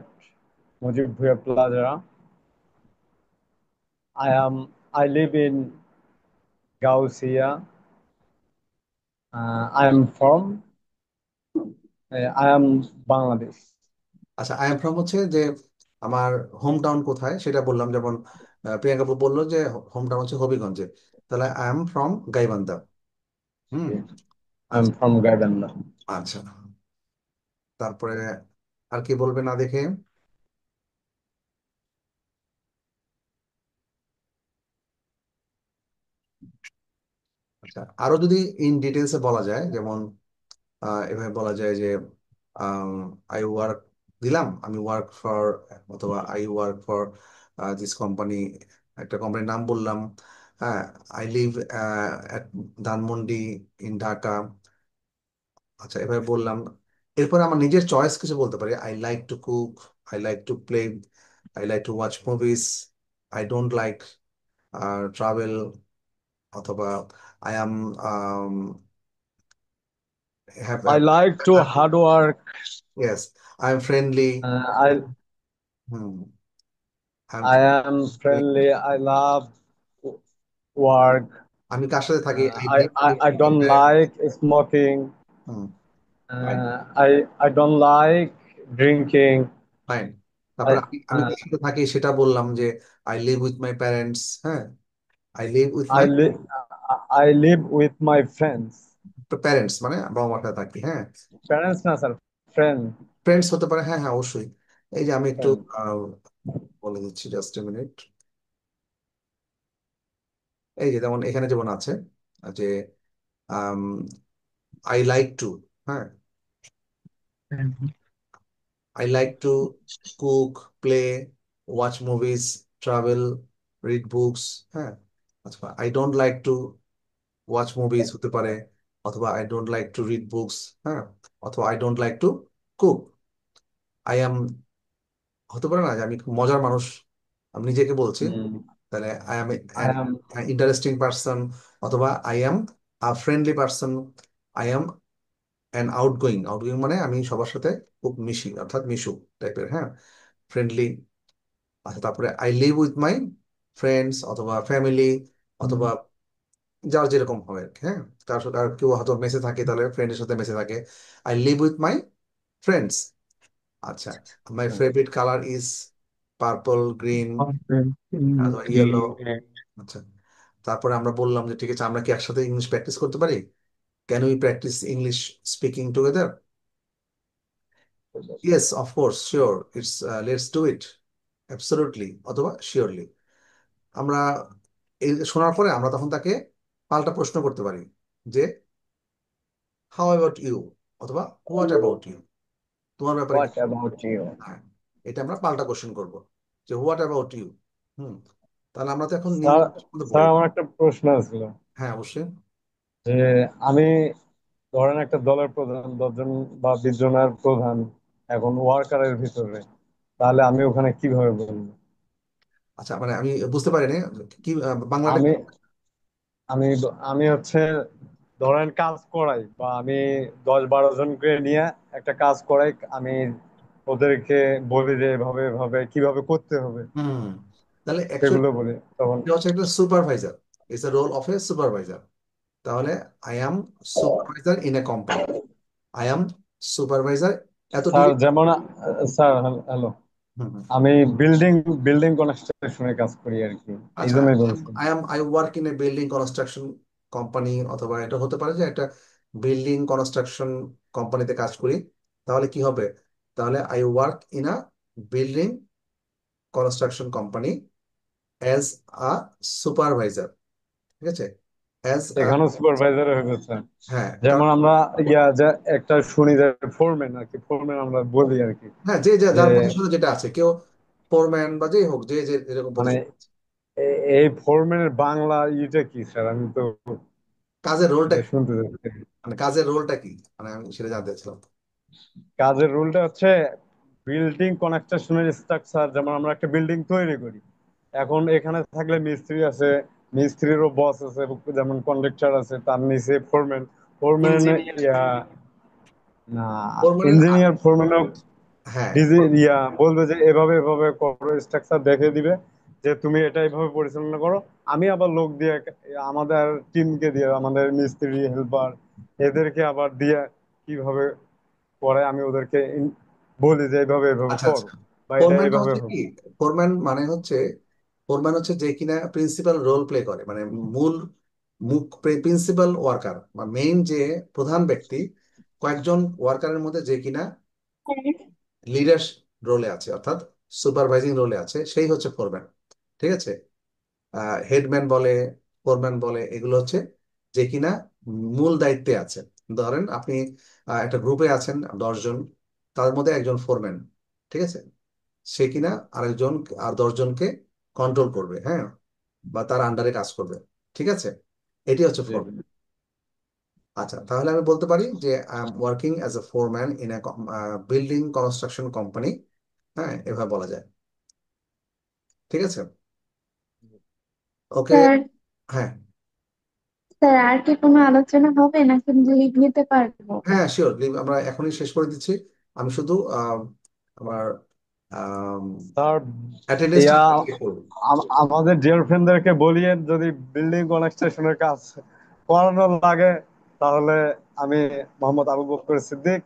Mujib Bhuya Plaza. I live in Gausia. I am from I am Bangladesh. আচ্ছা, I am from হচ্ছে যে আমার home town কোথায় সেটা বললাম, যেমন প্রিয়াঙ্কা আপু বললো যে হোম টাউন হচ্ছে হবিগঞ্জে, তাহলে I am from Gaibandha. Hmm, I am আচ্ছা, from Gaibandha. আচ্ছা, তারপরে আর কি বলবে না দেখে? আচ্ছা, আরো যদি ইন ডিটেলসে বলা যায়, যেমন এভাবে বলা যায় যে আই ওয়ার্ক, দিলাম আমি ওয়ার্ক ফর, অথবা I work for this company, একটা কোম্পানির নাম বললাম, হ্যাঁ, I live Dhanmondi in Dhaka, আচ্ছা, এভাবে বললাম। এরপরে আমার নিজের চয়েস কিছু বলতে পারি। I like to cook, I like to play, I like to watch movies, I don't like travel, অথবা I am have I like to hard work. Yes, I am friendly. I hmm, I am I am friendly. I love work. আমি কার সাথে থাকি? I I, drink I with I my don't friend. like smoking. Hmm, fine I don't like drinking. Fine. I তারপরে আমি আমি কার সাথে থাকি সেটা বললাম যে I live with my parents. হ্যাঁ, I live with I my live I live with my friends. Parents, মানে বাবা মার সাথে থাকি। হ্যাঁ, Parents না স্যার, friend. ফ্রেন্ডস হতে পারে। হ্যাঁ হ্যাঁ, অবশ্যই। এই যে আমি একটু Friend. বলে দিচ্ছি, জাস্ট এ মিনিট। এই যে যেমন এখানে যেমন আছে যে আই লাইক টু, হ্যাঁ, I like to cook, play, watch movies, travel, read books. হ্যাঁ, আচ্ছা, I don't like to watch movies হতে পারে, অথবা I don't like to read books. হ্যাঁ, অথবা I don't like to cook. I am হতে পারে না যে আমি খুব মজার মানুষ, আমি নিজেকে বলছি। তাহলে I am I am interesting person, অথবা I am a friendly person, I am an outgoing. Outgoing মানে আমি সবার সাথে খুব মিশি, অর্থাৎ মিশু টাইপের। হ্যাঁ, ফ্রেন্ডলি। আচ্ছা, তারপরে I live with my friends অথবা ফ্যামিলি, অথবা যার যেরকম হবে আর কি। হ্যাঁ, কার সাথে আর কেউ হয়তো মেসে থাকে, তাহলে ফ্রেন্ডের সাথে মেসে থাকে। I live with my friends. আচ্ছা, my favourite colour is purple, green, অথবা ইয়েলো। green, আচ্ছা, তারপরে আমরা বললাম যে ঠিক আছে, আমরা কি একসাথে ইংলিশ প্র্যাকটিস করতে পারি? Can we practice English speaking together? Yes, of course, sure, it's let's do it, absolutely, অথবা শিওরলি। আমরা এই শোনার পরে আমরা তখন তাকে পাল্টা প্রশ্ন করতে পারি যে হাউ অ্যাবাউট ইউ, অথবা হোয়াট অ্যাবাউট ইউ, তোমার ব্যাপারে কি? what about you? হ্যাঁ, এটা আমরা পাল্টা কোশ্চেন করব যে হোয়াট অ্যাবাউট ইউ। হুম, তাহলে আমরা তো এখন স্যার, স্যার বলবো। আমার একটা প্রশ্ন ছিল হ্যাঁ, অবশ্যই। যে আমি ধরেন একটা দলের প্রধান, 10 জন বা 20 জনের প্রধান, এখন ওয়ার্কারের ভিতরে, তাহলে আমি ওখানে কিভাবে বলবো? আচ্ছা, মানে আমি বুঝতে পারিনি কি বাংলাটা আমি কি? আমি আমি হচ্ছে ধরেন কাজ করাই, বা আমি 10-12 জনকে নিয়ে একটা কাজ করাই, আমি ওদেরকে বলি যে এভাবে এভাবে কিভাবে করতে হবে, হুম, তাহলে সেগুলো অ্যাকচুয়ালি বলি তখন। এটা হচ্ছে একটা supervisor. It's a role of a supervisor. তাহলে I am supervisor in a company, I am supervisor sir এতটুকু। যেমন স্যার হ্যালো, হুম হুম। আমি বিল্ডিং বিল্ডিং কনস্ট্রাকশনের কাজ করি আর কি, এই আচ্ছা, জন্যই বলছি। I work in a building construction company, অথবা এটা হতে পারে যে একটা বিল্ডিং কনস্ট্রাকশন কোম্পানিতে কাজ করি। তাহলে কি হবে? তাহলে I work in a building construction company as a supervisor. ঠিক আছে, অ্যাজ আ, এখানেও সুপারভাইজার হয়ে গেছে। হ্যাঁ যেমন আমরা যে একটা শুনি যে ফোরম্যান আর কি, ফোরম্যান আমরা বলি আর কি, হ্যাঁ, যে যে যার পজিশনে যেটা আছে, কেউ ফোরম্যান বা যেই হোক, যে যে এরকম মানে পজিশন। এই ফোরম্যানের বাংলা ইটা কি স্যার, আমি তো কাজের রোলটা এটা কি? শুনতে চাচ্ছি। মানে কাজের রোলটা কি, মানে আমি সেটা জানতে চাচ্ছিলাম। কাজের রুলটা হচ্ছে বিল্ডিং কনস্ট্রাকশনের স্ট্রাকচার, যেমন আমরা একটা বিল্ডিং তৈরি করি, এখন এখানে থাকলে মিস্ত্রি আছে, মিস্ত্রিরও বস আছে, যেমন কন্ট্রাক্টর আছে, তার নিচে ফোরম্যান, ফোরম্যান ইঞ্জিনিয়ার। ইয়া না, ফোরম্যানের ইঞ্জিনিয়ার ফোরম্যানও হ্যাঁ, বলবে যে এভাবে এভাবে করো, স্ট্রাকচার দেখে দিবে যে তুমি এটা এইভাবে পরিচালনা করো। আমি আবার লোক দিয়ে, আমাদের টিমকে দিয়ে, আমাদের মিস্ত্রি হেল্পার এদেরকে আবার দিয়ে কিভাবে করে, আমি ওদেরকে বলি যে এইভাবে এভাবে আচ্ছা করো, আচ্ছা। বা এটা ফোরম্যানটা এইভাবে হচ্ছে কি? হবে। ফোরম্যান মানে হচ্ছে, ফোরম্যান হচ্ছে যে কিনা প্রিন্সিপাল রোল প্লে করে, মানে মূল মুখ, প্রিন্সিপাল ওয়ার্কার বা মেইন যে প্রধান ব্যক্তি, কয়েকজন ওয়ার্কারের মধ্যে যে কিনা লিডার রোলে আছে, অর্থাৎ সুপারভাইজিং রোলে আছে, সেই হচ্ছে ফোরম্যান। ঠিক আছে, হেডম্যান বলে, ফোরম্যান বলে, এগুলো হচ্ছে যে কিনা মূল দায়িত্বে আছে। ধরেন আপনি একটা গ্রুপে আছেন 10 জন, তার মধ্যে একজন ফোরম্যান। ঠিক আছে, সে কিনা আরেকজন আর 10 জনকে কন্ট্রোল করবে। হ্যাঁ, বা তার আন্ডারে কাজ করবে। ঠিক আছে, এটি হচ্ছে জি, ফোরম্যান। আচ্ছা, তাহলে আমি বলতে পারি যে I am working as a foreman in a building construction company. হ্যাঁ, এভাবে বলা যায়। ঠিক আছে, ওকে। স্যার হ্যাঁ স্যার আর কি কোনো আলোচনা হবে নাকি লিভ নিতে পারবো? হ্যাঁ, শিওর, আমরা এখনই শেষ করে দিচ্ছি। আমি শুধু আমার স্যার অ্যাটেন্ডেন্সটা ইয়া চেক করবো। আমাদের ডিয়ার ফ্রেন্ডদেরকে বলিয়েন যদি বিল্ডিং কনস্ট্রাকশনের কাজ করানো লাগে তাহলে আমি Mohammad Abu Bakar Siddique,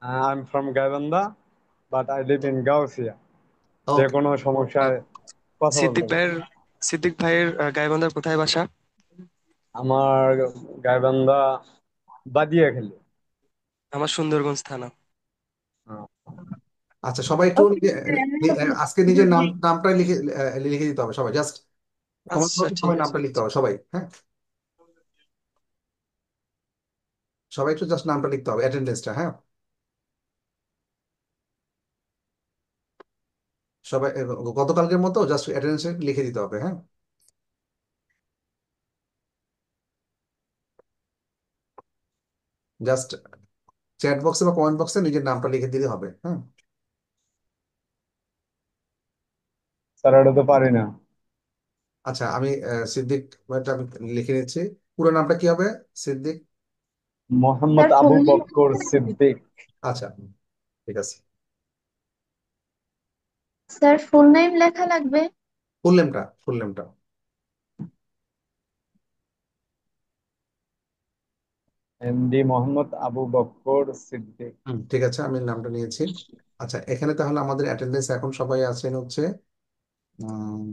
I am from Gaibandha but I live in Gausia. যে ওকে, কোনো সমস্যায় কথা বলতে সিদ্দিক পারেন। ভাইয়ের সিদ্দিক ভাইয়ের গাইবান্ধার কোথায় বাসা? আমার গাইবান্ধা বাদিয়াখালী। আমার সুন্দরগঞ্জ থানা। আচ্ছা, সবাই একটু ওকে স্যার আজকে নিজের নামটা লিখে লিখে দিতে হবে সবাই। জাস্ট কমেন্ট আচ্ছা বক্সে ঠিক সবাই আছে। নামটা লিখতে হবে সবাই। হ্যাঁ, সবাই একটু জাস্ট নামটা লিখতে হবে, অ্যাটেন্ডেন্সটা। হ্যাঁ, সবাই গতকালকের মতো জাস্ট অ্যাটেন্ডেন্স লিখে দিতে হবে। হ্যাঁ, জাস্ট চ্যাট বক্সে বা কমেন্ট বক্সে নিজের নামটা লিখে দিলে হবে। হ্যাঁ, স্যার এটা তো পারি না। আচ্ছা, আমি সিদ্দিক ভাইটা আমি লিখে নিচ্ছি। পুরো নামটা কি হবে? Siddique. Mohammad sir Abu full name Bakar Siddique. আচ্ছা, ঠিক আছে। স্যার ফুল নেম লেখা লাগবে? ফুল নেমটা। এমডি মোহাম্মদ আবু বকর সিদ্দিক। ঠিক আছে, আমি নামটা নিয়েছি। আচ্ছা, এখানে তাহলে আমাদের অ্যাটেন্ডেন্স এখন সবাই আছেন হচ্ছে উম,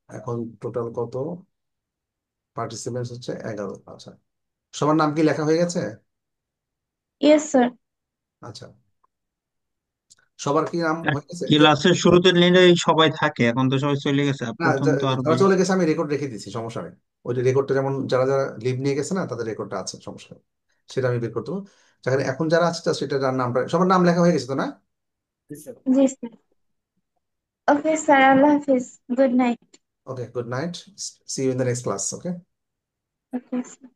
এখন টোটাল কত পার্টিসিপেন্টস হচ্ছে 11। আচ্ছা, সবার নাম কি লেখা হয়ে গেছে? Yes sir. আচ্ছা, সবার কি নাম হয়ে গেছে? ক্লাসের শুরুতে নিলেই সবাই থাকে, এখন তো সবাই চলে গেছে, না, প্রথম তো আর যারা বেশি। চলে গেছে আমি রেকর্ড রেখে দিচ্ছি, সমস্যা নেই। ওই রেকর্ডটা যেমন যারা যারা লিভ নিয়ে গেছে না তাদের রেকর্ডটা আছে, সমস্যা নেই। সেটা আমি বের করতে পারবো। যেখানে এখন যারা আছে সেটা যার নামটা সবার নাম লেখা হয়ে গেছে তো না? জি স্যার। ওকে স্যার, আল্লাহ হাফিজ, good night. Okay, good night, see you in the next class. Okay. Okay sir.